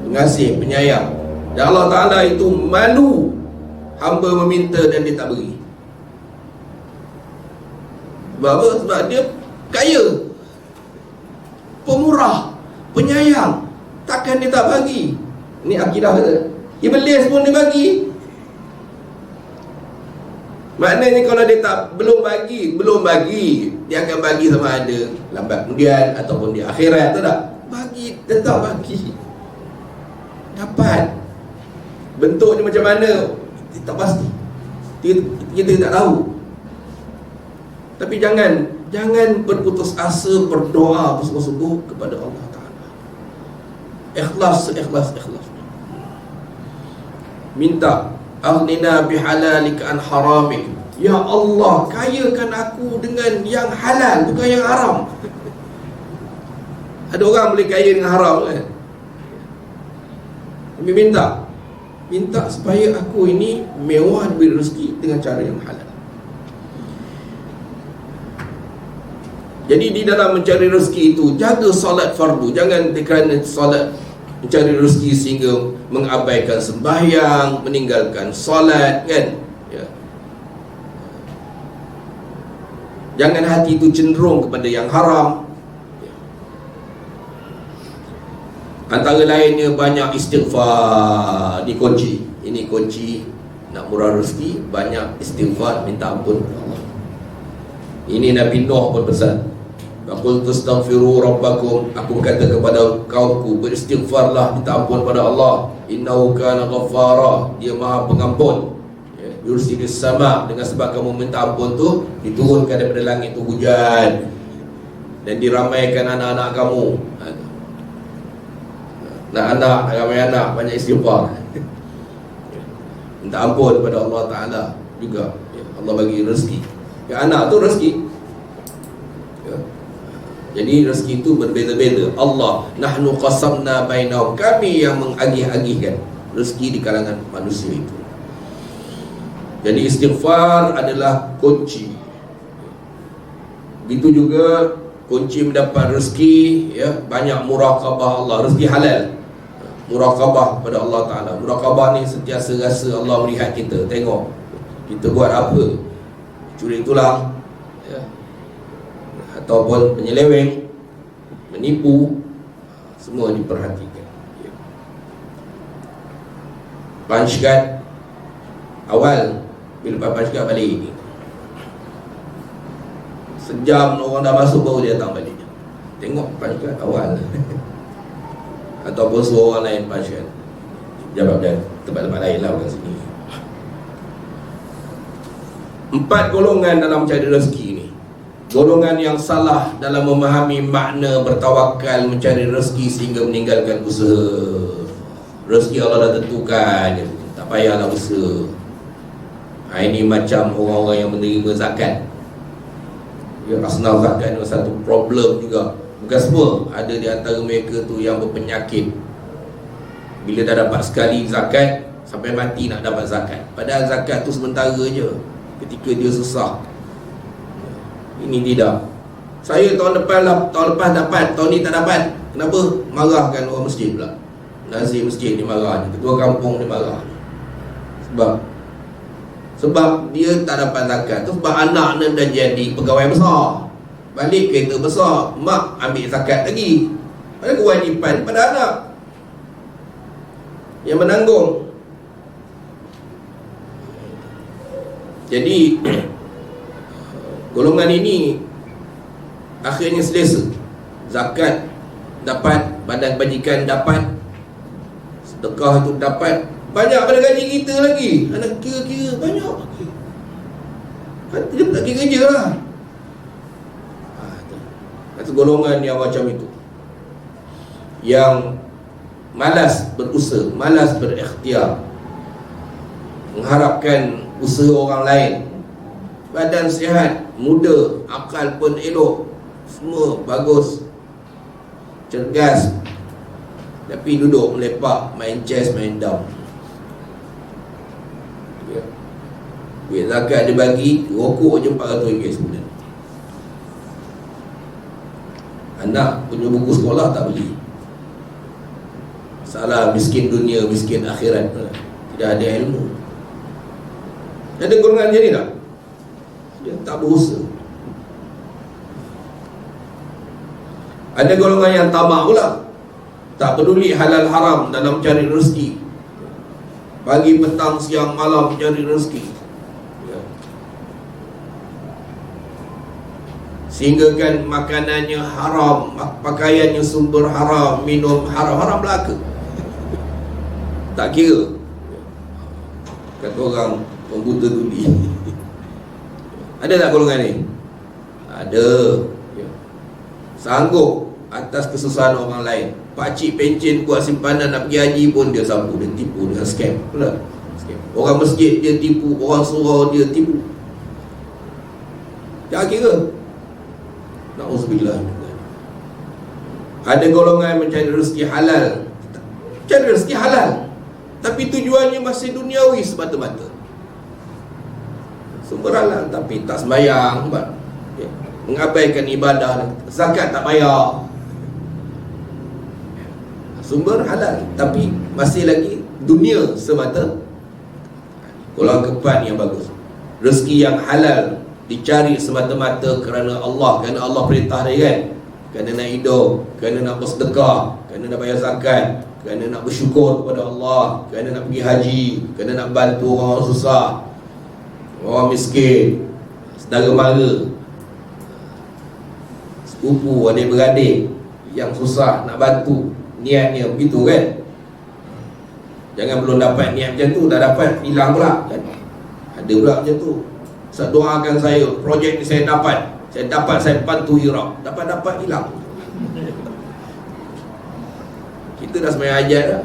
pengasih, penyayang. Dan Allah Ta'ala itu malu hamba meminta dan dia tak beri. Sebab apa? Sebab dia kaya, pemurah, penyayang. Takkan dia tak bagi. Ini akidah kata. Iblis pun dia bagi. Maknanya kalau dia tak belum bagi, dia akan bagi sama ada lambat kemudian ataupun di akhirat, tahu tak? Bagi, tetap bagi. Dapat. Bentuknya macam mana, kita tak pasti. Kita tak tahu. Tapi jangan berputus asa, berdoa bersungguh-sungguh kepada Allah Ta'ala. Ikhlas, ikhlas. Minta, aghnina bihalalika an haramik. Ya Allah, kayakan aku dengan yang halal, bukan yang haram. Ada orang boleh kaya dengan haram kan? Kami minta supaya aku ini mewah diberi rezeki dengan cara yang halal. Jadi di dalam mencari rezeki itu, jaga solat fardu. Jangan kerana solat mencari rezeki sehingga mengabaikan sembahyang, meninggalkan solat, kan? Ya. Jangan hati itu cenderung kepada yang haram. Ya. Antara lainnya banyak istighfar. Ini kunci. Ini kunci nak murah rezeki. Banyak istighfar, minta ampun Allah. Ini Nabi Nuh pun pesan, Faqul tastaghfiru rabbakum. Aku kata kepada kaumku, beristighfarlah, minta ampun pada Allah. Innahu kana ghaffara. Dia maha pengampun. Ya, yursilis sama. Dengan sebab kamu minta ampun tu, diturunkan daripada langit tu hujan, dan diramaikan anak-anak kamu. Anak-anak, ramai anak, banyak istighfar. Minta ampun pada Allah Ta'ala juga. Ya, Allah bagi rezeki. Ya, anak tu rezeki. Ya. Jadi rezeki itu berbeza-beza. Allah, nahnu qasamna bainahum, kami yang mengagih-agihkan rezeki di kalangan manusia itu. Jadi istighfar adalah kunci. Begitu juga kunci mendapat rezeki, ya, banyak muraqabah Allah, rezeki halal. Muraqabah pada Allah Ta'ala. Muraqabah ni sentiasa rasa Allah melihat kita, tengok kita buat apa, curi tulang, ya, ataupun penyeleweng, menipu, semua diperhatikan. Ya. Punch card awal, bila punch card balik ni, sejam orang dah masuk baru dia datang balik. Tengok punch card awal. Ataupun suruh orang lain punch card, jawab dan tempat-tempat lain lah, bukan sini. 4 golongan dalam mencari rezeki ni. Golongan yang salah dalam memahami makna bertawakal mencari rezeki sehingga meninggalkan usaha. Rezeki Allah dah tentukan, tak payahlah usaha. Ini macam orang-orang yang menerima zakat. Ya, asnaf zakat ni satu problem juga. Bukan semua, ada di antara mereka tu yang berpenyakit. Bila dah dapat sekali zakat, sampai mati nak dapat zakat. Padahal zakat tu sementara je, ketika dia susah. Ini tidak. Saya tahun lepas dapat, tahun ni tak dapat. Kenapa? Marahkan orang masjid pula. Nazir masjid dia marah, ketua kampung dia marah. Sebab dia tak dapat zakat tu, sebab anaknya dah jadi pegawai besar, balik kereta besar, mak ambil zakat lagi. Ada kewajipan pada anak yang menanggung. Jadi golongan ini akhirnya selesa. Zakat dapat, badan kebajikan dapat, sedekah itu dapat, banyak pada gaji kita lagi. Anak kira-kira banyak. Dia tak kira kerja lah. Itu golongan yang macam itu, yang malas berusaha, malas berikhtiar, mengharapkan usaha orang lain. Badan sihat, muda, akal pun elok, semua bagus, cergas, tapi duduk melepak, main chess, main dam. Ya. Duit zakat dia bagi, rokok je RM400 sebulan. Anak punya buku sekolah tak beli. Salah, miskin dunia, miskin akhirat. Tidak ada ilmu. Ada golongan jadi tak? Dia tak berusaha. Ada golongan yang tamak pula, tak peduli halal haram dalam cari rezeki. Pagi, petang, siang, malam cari rezeki. Sehingga kan makanannya haram, pakaiannya sumber haram, minum haram, haram belaka. Tak kira. Kata orang pembuta tuli. Ada tak golongan ni? Ada. Sanggup atas kesusahan orang lain. Pakcik pencen buat simpanan nak pergi haji pun dia sapu, dia tipu dengan scam pula. Orang masjid dia tipu, orang surau dia tipu. Jangan kira. Na'udzubillah. Ada golongan mencari rezeki halal, cari rezeki halal, tapi tujuannya masih duniawi semata-mata. Sumber halal tapi tak sembahyang, mengabaikan ibadah, zakat tak bayar. Sumber halal tapi masih lagi dunia semata. Golongan keempat yang bagus, rezeki yang halal dicari semata-mata kerana Allah, kerana Allah perintah dia kan, kerana nak hidup, kerana nak bersedekah, kerana nak bayar zakat, kerana nak bersyukur kepada Allah, kerana nak pergi haji, kerana nak bantu orang susah, orang miskin, saudara mara, sepupu, adik-beradik yang susah nak bantu. Niatnya begitu kan. Jangan belum dapat niat macam tu, dah dapat hilang pula kan. Ada pula macam tu. Saya doakan saya, projek ni saya dapat, saya bantu Iraq, dapat hilang. Kita dah sembahyang hajat dah.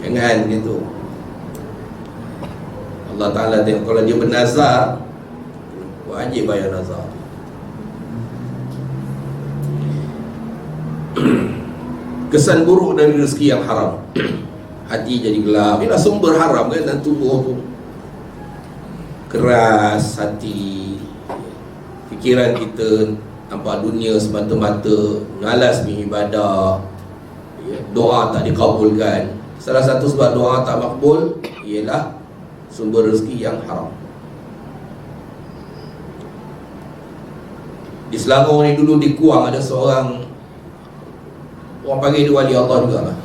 Jangan gitu. Allah Ta'ala tengok, kalau dia bernazar, wajib bayar nazar. Kesan buruk dari rezeki yang haram, hati jadi gelap. Inilah sumber haram kan, dan tubuh tu keras hati, fikiran kita nampak dunia semata-mata, malas beribadah, doa tak dikabulkan. Salah satu sebab doa tak makbul ialah sumber rezeki yang haram. Di Selangor ni dulu di Kuang ada seorang, orang panggil dia wali Allah juga lah.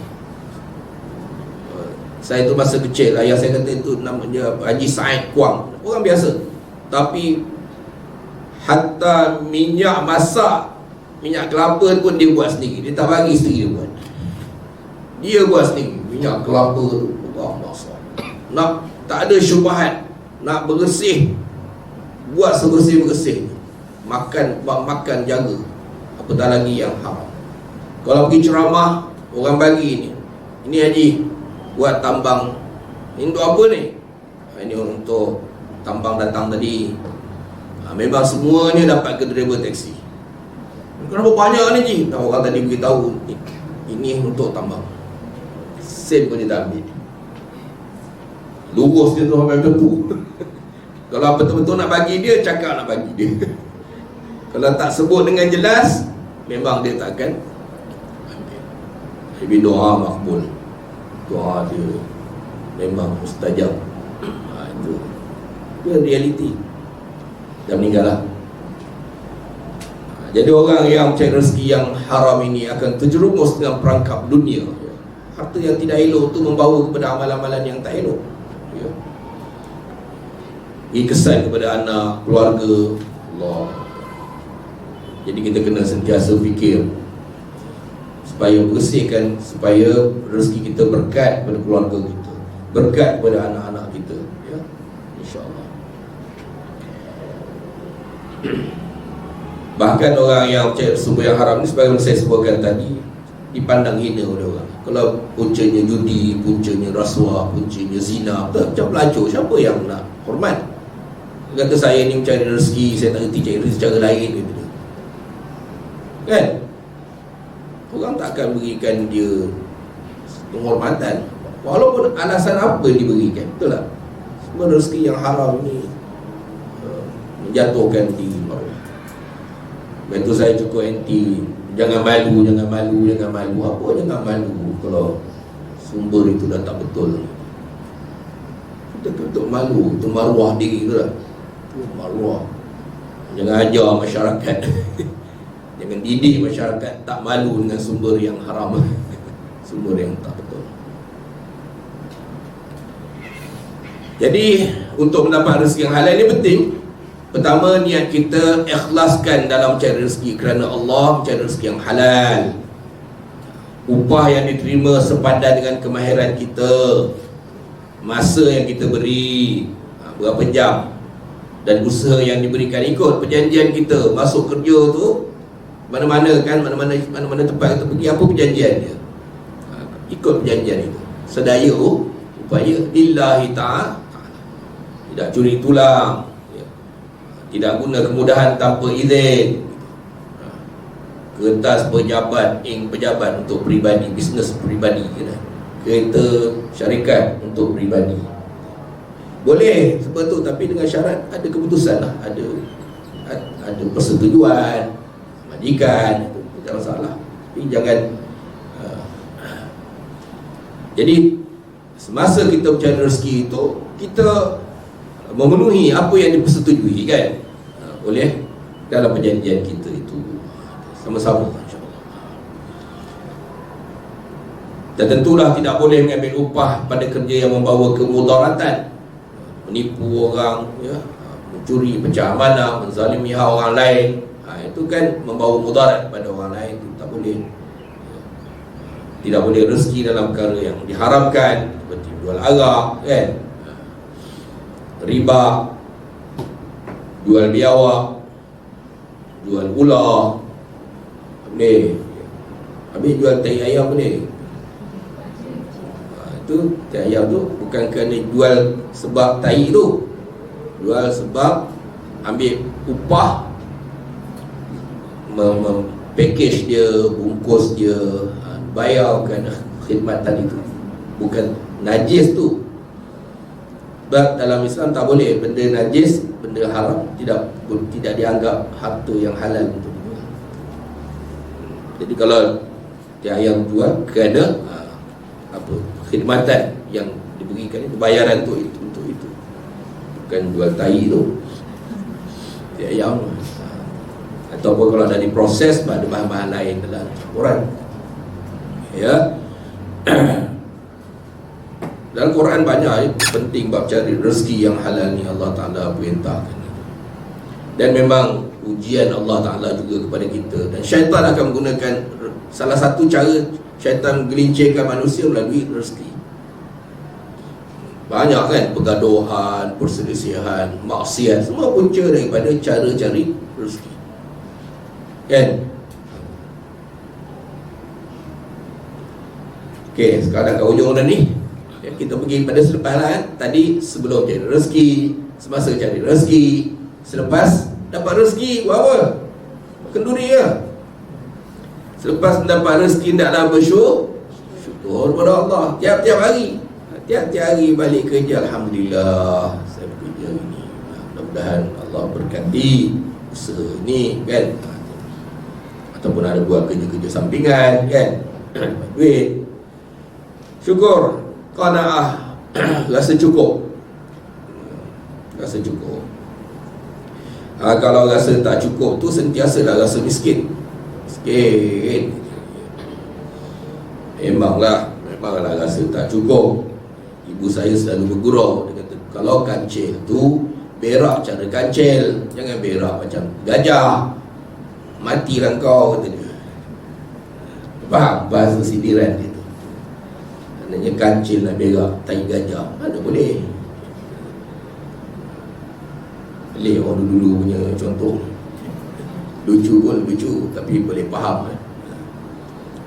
Saya tu masa kecil, ayah saya kata itu namanya Haji Said Kuang. Orang biasa, tapi hatta minyak masak, minyak kelapa pun dia buat sendiri. Dia tak bagi isteri dia buat, dia buat sendiri. Minyak kelapa tu Allah masak, nak tak ada syubhat, nak bersih, buat sebersih-bersih. Makan jaga, apatah lagi yang haram. Kalau pergi ceramah, orang bagi ini haji buat tambang. Ini untuk apa ni? Ini untuk tambang datang tadi. Memang semuanya dapat ke driver taksi. Kenapa banyak ni Ji? Orang tadi beritahu ini untuk tambang. Sen pun dia tak ambil. Lurus dia tu sampai macam tu. Kalau betul-betul nak bagi dia, cakap nak bagi dia. Kalau tak sebut dengan jelas, memang dia takkan. Tapi doa makbul, doa dia memang mustajab. Itu realiti. Dah meninggal lah. Jadi orang yang mencari rezeki yang haram ini akan terjerumus dengan perangkap dunia. Harta yang tidak elok itu membawa kepada amalan-amalan yang tak elok. Ia kesan kepada anak, keluarga Allah. Jadi kita kena sentiasa fikir supaya bersihkan, supaya rezeki kita berkat kepada keluarga kita, berkat kepada anak-anak kita, ya, insya-Allah. Bahkan orang yang mencari sumber yang haram ni, sebagaimana saya sebutkan tadi, dipandang hina oleh orang. Kalau puncanya judi, puncanya rasuah, puncanya zina, macam pelacur, siapa yang nak hormat? Dia kata saya ni mencari rezeki, saya tak reti cari rezeki cara lain gitu. Kan? Orang tak akan berikan dia penghormatan walaupun alasan apa diberikan. Betul tak? Semua rezeki yang haram ni menjatuhkan diri orang. Itu saya cukup anti. Jangan malu, jangan malu, jangan malu. Apa jangan malu kalau sumber itu dah tak betul? Kita betul malu. Itu maruah diri tu lah. Itu maruah. Jangan ajar masyarakat. Jangan didik masyarakat tak malu dengan sumber yang haram, sumber yang tak betul. Jadi untuk mendapat rezeki yang halal ini penting. Pertama, niat kita ikhlaskan dalam mencari rezeki kerana Allah, mencari rezeki yang halal. Upah yang diterima sepadan dengan kemahiran kita, masa yang kita beri, berapa jam. dan usaha yang diberikan. Ikut perjanjian kita masuk kerja tu, mana-mana kan, mana-mana tempat kita pergi, apa perjanjian dia? Ikut perjanjian itu. Sedaya upaya lillahi ta'ala. Tidak curi tulang, tidak guna kemudahan tanpa izin, kertas pejabat, pejabat untuk peribadi, bisnes peribadi, kereta syarikat untuk peribadi. Boleh sebab tu, tapi dengan syarat ada keputusan lah, ada persetujuan majikan, itu tidak masalah. Tapi jangan jadi semasa kita mencari rezeki itu, kita memenuhi apa yang dipersetujui kan, oleh dalam perjanjian kita itu sama-sama, insya-Allah. Dan tentulah tidak boleh mengambil upah pada kerja yang membawa kemudaratan, menipu orang, mencuri, pecah amanah, menzalimi hak orang lain. Itu kan membawa mudarat pada orang lain, itu tak boleh. Tidak boleh rezeki dalam perkara yang diharamkan, seperti jual arak kan, riba, jual biawak, jual ular, boleh. Habis jual tai ayam boleh. Itu tai ayam tu bukan kerana jual sebab tai tu, jual sebab ambil upah, package dia, bungkus dia, bayarkan khidmatan itu, bukan najis tu. Sebab dalam Islam tak boleh benda najis, benda haram tidak dianggap harta yang halal untuk dijual. Jadi kalau dia yang jual kerana apa, khidmatan yang diberikan itu, bayaran tu itu, untuk itu, bukan jual tai tu, dia ayam. Ataupun kalau dah diproses, ada bahan-bahan lain dalam campuran. Ya. Dalam Quran banyak penting bab cari rezeki yang halal ni, Allah Ta'ala perintahkan. Dan memang ujian Allah Ta'ala juga kepada kita. Dan syaitan akan menggunakan, salah satu cara syaitan menggelincirkan manusia melalui rezeki. Banyak kan pergaduhan, perselisihan, maksiat, semua punca daripada cara cari rezeki kan. Okey, sekarang kat hujung dah ni, kita pergi pada selepas lah kan. Tadi sebelum cari rezeki, semasa cari rezeki, selepas dapat rezeki, buat apa? Kenduri ya. Selepas mendapat rezeki, hendaklah bersyukur kepada Allah tiap-tiap hari. Tiap-tiap hari balik kerja, alhamdulillah saya bekerja ini, mudah-mudahan Allah berkati usaha ni kan. Ataupun ada buat kerja-kerja sampingan kan, duit, syukur, qanaah, rasa cukup. Rasa cukup. Kalau rasa tak cukup tu sentiasa dah rasa miskin. Miskin. Memanglah rasa tak cukup. Ibu saya selalu bergurau, dia kata, kalau kancil tu berak cara kancil, jangan berak macam gajah, matilah kau, kata dia. Faham bahasa sindiran dia tu? Maknanya kancil nak berak tai gajah, mana boleh. Boleh orang dulu punya contoh. Lucu pun lucu, tapi boleh faham.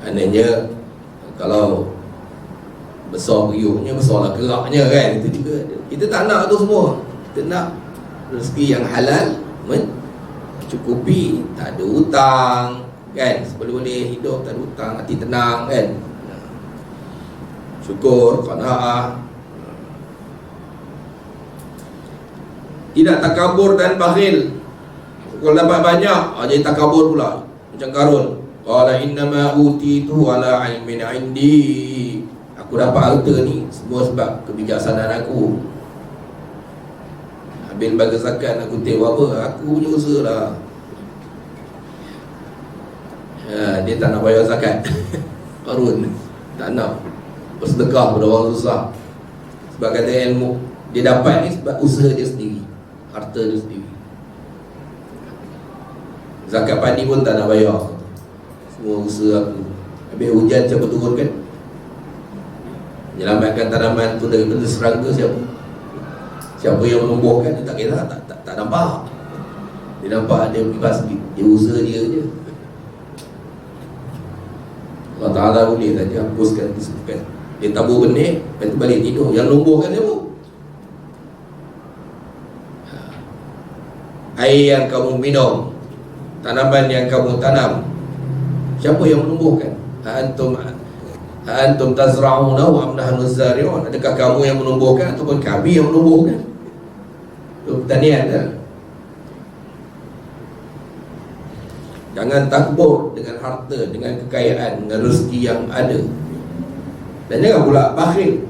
Maknanya kalau besar periuknya, besarlah keraknya kan. Itu juga kita tak nak tu semua. Kita nak rezeki yang halal, mencukupi, tak ada hutang kan, boleh hidup tak ada hutang, hati tenang kan. Syukur, qanaah, tidak takabur dan bakhil. Kalau dapat banyak, jadi takabur pula, macam Qarun. Qala innama utitu ala ilmin indi. Aku dapat harta ni semua sebab kebijaksanaan aku. Habis bagi zakat aku tengok apa, aku punya usaha lah. Dia tak nak bayar zakat. Qarun tak nak bersedekah pada orang susah. Sebab kata ilmu dia dapat ni sebab usaha dia sendiri, harta dia sendiri. Zakat padi pun tak nak bayar, semua usaha aku. Habis hujan siapa turunkan? Menyelamatkan tanaman tu daripada serangga siapa? Siapa yang menumbuhkan? Dia tak kira, tak Tak nampak. Dia nampak dia bebas, dia usaha dia je. Allah Ta'ala boleh saja hapuskan disebutkan. Dia tabur benih, lepas tu balik tidur. Yang lumbuhkan dia apa? Air yang kamu minum, tanaman yang kamu tanam, siapa yang menumbuhkan? Antum tazra'unahu am nahnu zari'un? Adakah kamu yang menumbuhkan ataupun kami yang menumbuhkan? Itu pertanian kan? Jangan takbur dengan harta, dengan kekayaan, dengan rezeki yang ada. Dan jangan pula bakhil.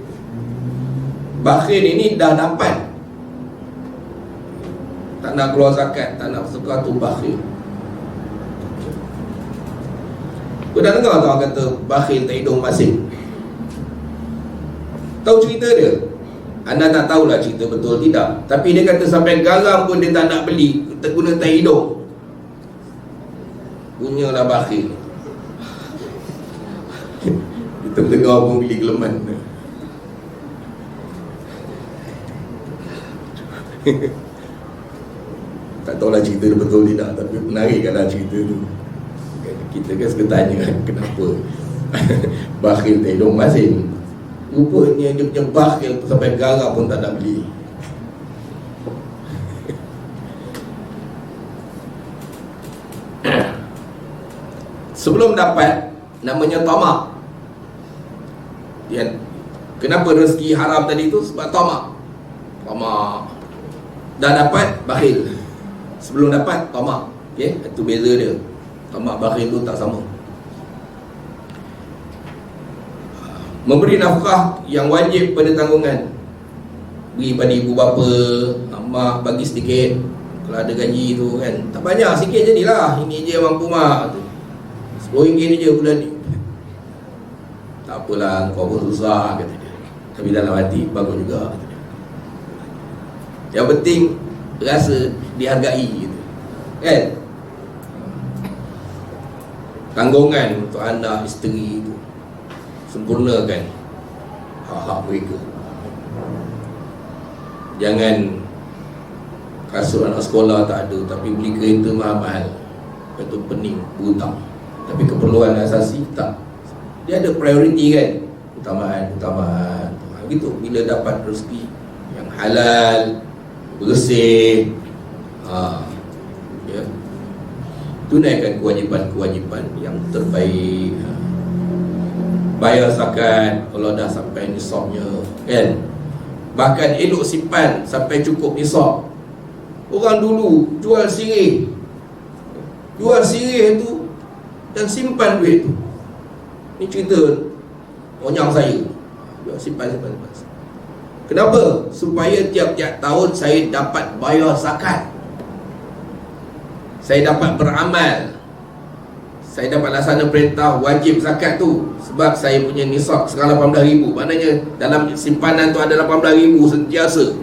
Bakhil ini dah dapat, tak nak keluar zakat, tak nak sedekah, tu bakhil. Kau dah dengar tak orang kata bakhil tak hidung masin? Tahu cerita dia? Anda tak tahulah cerita betul tidak, tapi dia kata sampai garam pun dia tak nak beli, guna tak hidung. Punyalah bakhil. Kita dengar pun beli geleman. Tak tahulah cerita dia betul tidak, tapi menarik lah cerita tu. Kita kan suka tanya kenapa bakhil tak hidung masin. Rupanya dia punya bakhil sampai garam pun tak nak beli. Sebelum dapat, namanya tamak. Kenapa rezeki haram tadi tu? Sebab tamak. Tamak. Dah dapat, bakhil. Sebelum dapat, tamak. Okay? Itu beza dia. Tamak bakhil tu tak sama. Memberi nafkah yang wajib pada tanggungan. Beri pada ibu bapa, mak bagi sedikit. Kalau ada gaji tu kan, tak banyak, sikit jadilah. Ini je mampu mak tu. RM10 je bulan ni. Tak apalah, kau pun susah, kata dia. Tapi dalam hati, bagus juga, kata dia. Yang penting rasa dihargai gitu. Kan? Tanggungan untuk anak, isteri itu, sempurnakan hak-hak mereka. Jangan kasut anak sekolah tak ada, tapi beli kereta mahal-mahal, lepas tu pening, berhutang. Tapi keperluan asasi tak. Dia ada prioriti kan, utamaan. Begitu. Bila dapat rezeki yang halal, bersih, ya, tunaikan kewajipan-kewajipan yang terbaik. Bayar zakat kalau dah sampai nisabnya, kan? Bahkan elok simpan sampai cukup nisab. Orang dulu jual sirih tu dan simpan duit tu. Ni cerita monyang saya. Simpan. Kenapa? Supaya tiap-tiap tahun saya dapat bayar zakat, saya dapat beramal, saya dapat laksana perintah wajib zakat tu. Sebab saya punya nisab sekarang 18,000. Maknanya dalam simpanan tu ada 18,000 sentiasa.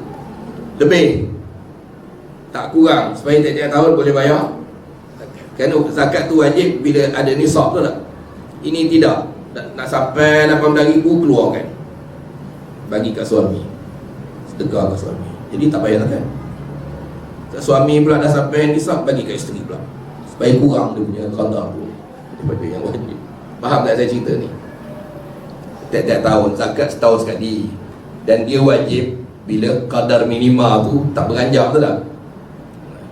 Lebih, tak kurang, supaya tiap-tiap tahun boleh bayar. Kerana zakat tu wajib bila ada nisab tu tak. Ini tidak. Nak sampai 18,000 keluarkan, bagi kat suami, sedekah kat suami. Jadi tak payah zakat. Suami pula dah sampai nisab, bagi kat isteri pula, supaya kurang dia punya qada tu daripada yang wajib. Faham tak saya cerita ni? Tiap-tiap tahun, zakat setahun sekali, dan dia wajib bila kadar minima tu tak beranjak tu tak.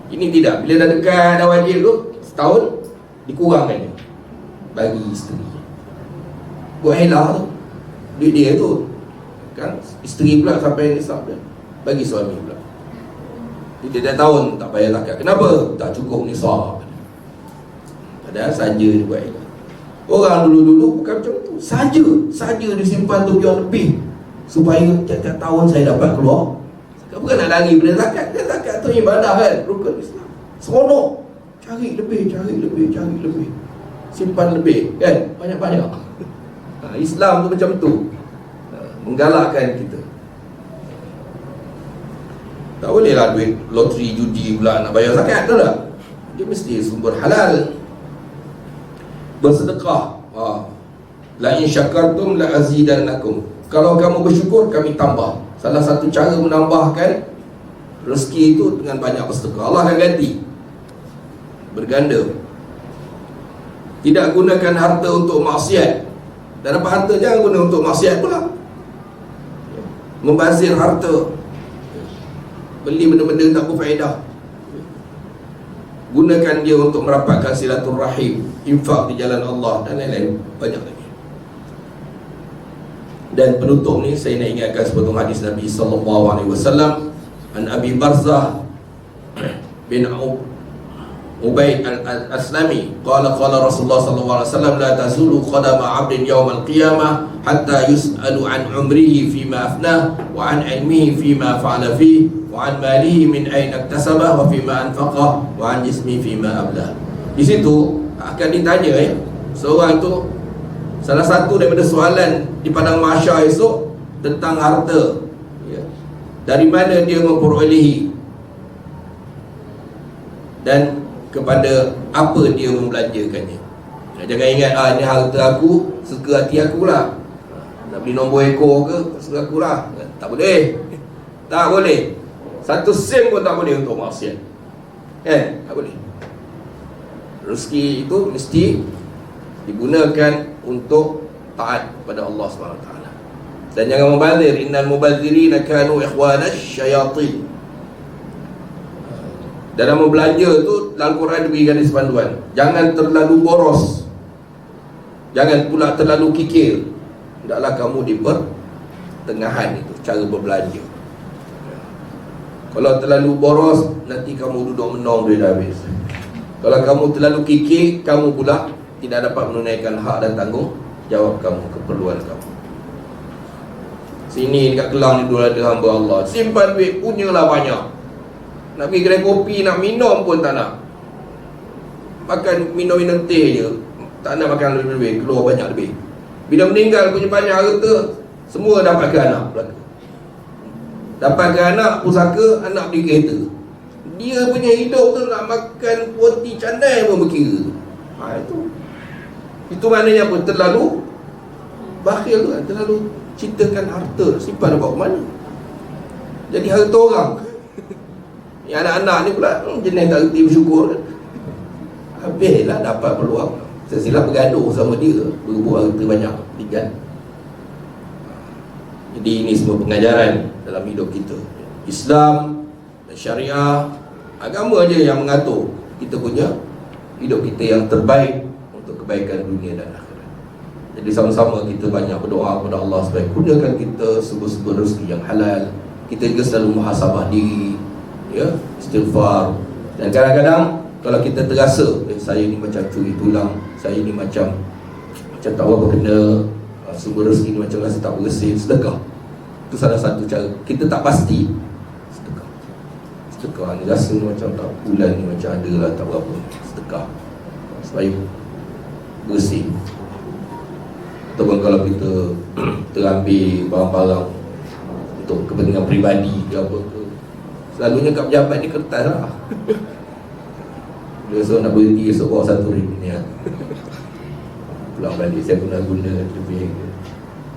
Ini tidak. Bila dah dekat dah wajib tu, setahun dikurangkan dia, bagi isteri. Buat helah tu, duit dia tu kan. Isteri pula sampai nisab dia, bagi suami pula. Dia dah tahun tak payah zakat. Kenapa? Tak cukup nisab. Padahal saja dia buat helah. Orang dulu-dulu bukan macam tu. Saja disimpan tu biar lebih, supaya tiap-tiap tahun saya dapat keluar. Bukan nak lari pada zakat. Zakat tu ibadah kan, rukun Islam. Seronok, cari lebih, simpan lebih kan, banyak-banyak. Islam tu macam tu, menggalakkan kita. Tak bolehlah duit loteri, judi pula nak bayar zakat, tak tak? Dia mesti sumber halal. Bersedekah, la in syakartum la azidannakum. Kalau kamu bersyukur, kami tambah. Salah satu cara menambahkan rezeki itu dengan banyak bersedekah, Allah akan ganti berganda. Tidak gunakan harta untuk maksiat. Dan dapat harta jangan guna untuk maksiat pula. Membazir harta, beli benda-benda tak berfaedah, gunakan dia untuk merapatkan silaturahim, infak di jalan Allah dan lain-lain, banyak lagi. Dan penutup ni saya nak ingatkan sepotong hadis Nabi SAW an Abi Barzah bin Ubaid al-Aslami qala Rasulullah sallallahu alaihi wasallam la tazulu qadama 'abdin yawm al-qiyamah hatta yus'alu an umrihi fima afnah wa an ilmihi fima fa'ala fihi wa an malihi min aina iktasaba wa fima anfaqa wa an jismihi fima ablah. Di situ akan ditanya seorang tu, salah satu daripada soalan di padang mahsyar esok tentang harta, dari mana dia memperolehi dan kepada apa dia membelanjakannya. Jangan ingat ini harta aku, suka hati aku lah, nak beli nombor ekor ke suka aku lah. Tak boleh. Tak boleh. Satu sen pun tak boleh untuk maksiat. Tak boleh. Rezeki itu mesti digunakan untuk taat kepada Allah SWT. Dan jangan membazir. Innal mubazirina kanu ikhwanash syayatin. Dalam membelanja tu dalam Quran diberi garis panduan, jangan terlalu boros, jangan pula terlalu kikir. Hendaklah kamu di pertengahan itu cara berbelanja. Kalau terlalu boros, nanti kamu duduk menong duit dah habis. Kalau kamu terlalu kikir, kamu pula tidak dapat menunaikan hak dan tanggung jawab kamu, keperluan kamu. Sini dekat Kelang ni dulu ada hamba Allah, simpan duit, punyalah banyak. Nak pergi kedai kopi, nak minum pun tak nak. Makan minum teh je, tak nak makan lebih-lebih, keluar banyak lebih. Bila meninggal punya banyak harta, semua dapat ke anak belaka. Dapat ke anak pusaka, anak beli kereta. Dia punya hidup tu nak makan roti canai pun berkira. Itu maknanya apa? Terlalu bakhil tu kan, terlalu cintakan harta, simpan bawa ke mana. Jadi harta orang. Yang anak-anak ni pula jenis tak reti bersyukur kan. Habislah dapat peluang, sesilah bergaduh sama dia, berebut harta banyak, tinggal. Jadi ini semua pengajaran dalam hidup kita. Islam dan syariah, agama aja yang mengatur kita punya hidup kita yang terbaik untuk kebaikan dunia dan akhirat. Jadi sama-sama kita banyak berdoa kepada Allah supaya kurniakan kita sebuah rezeki yang halal. Kita juga selalu muhasabah diri, istighfar. Dan kadang-kadang kalau kita terasa saya ni macam curi tulang, saya ni macam tak apa kena, sumber rezeki ni macam rasa tak bersih, sedekah. Itu salah satu cara. Kita tak pasti, sedekah ni rasa macam tak, bulan ni macam ada lah, tak berapa, sedekah supaya bersih. Ataupun kalau kita terambil barang-barang untuk kepentingan peribadi ke apa ke, selalunya kat pejabat ni kertas lah. Besok nak berhenti, esok bawa RM1 ni lah. Pulang balik saya guna lebih,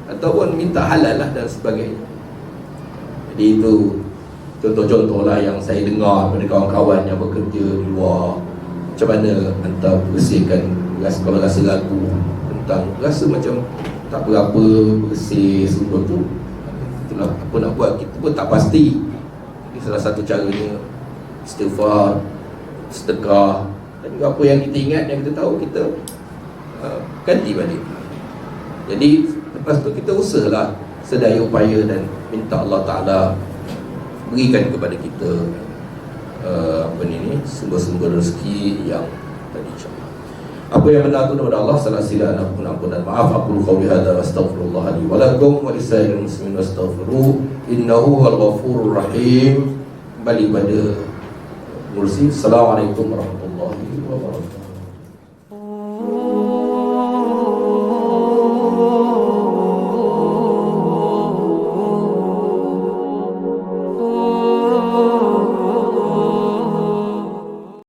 ataupun minta halal lah dan sebagainya. Jadi itu contoh-contoh lah yang saya dengar daripada kawan-kawan yang bekerja di luar, macam mana hantar bersihkan kalau rasa ragu tentang, rasa macam tak berapa bersih semua tu. Itulah apa nak buat, kita pun tak pasti. Salah satu caranya istighfar, sedekah, dan juga apa yang kita ingat, yang kita tahu, kita ganti balik. Jadi lepas tu kita usahalah sedaya upaya dan minta Allah Ta'ala berikan kepada kita sumber-sumber rezeki yang tadi, insyaAllah. Apa yang benar tu daripada Allah, salah silap ampun dan maaf. Aku qauli hadza wa astaghfirullah li wa lakum wa lisairil muslimin wastaghfiruh innahu wal ghafurur rahim. Kembali pada Mursi. Assalamualaikum warahmatullahi wabarakatuh.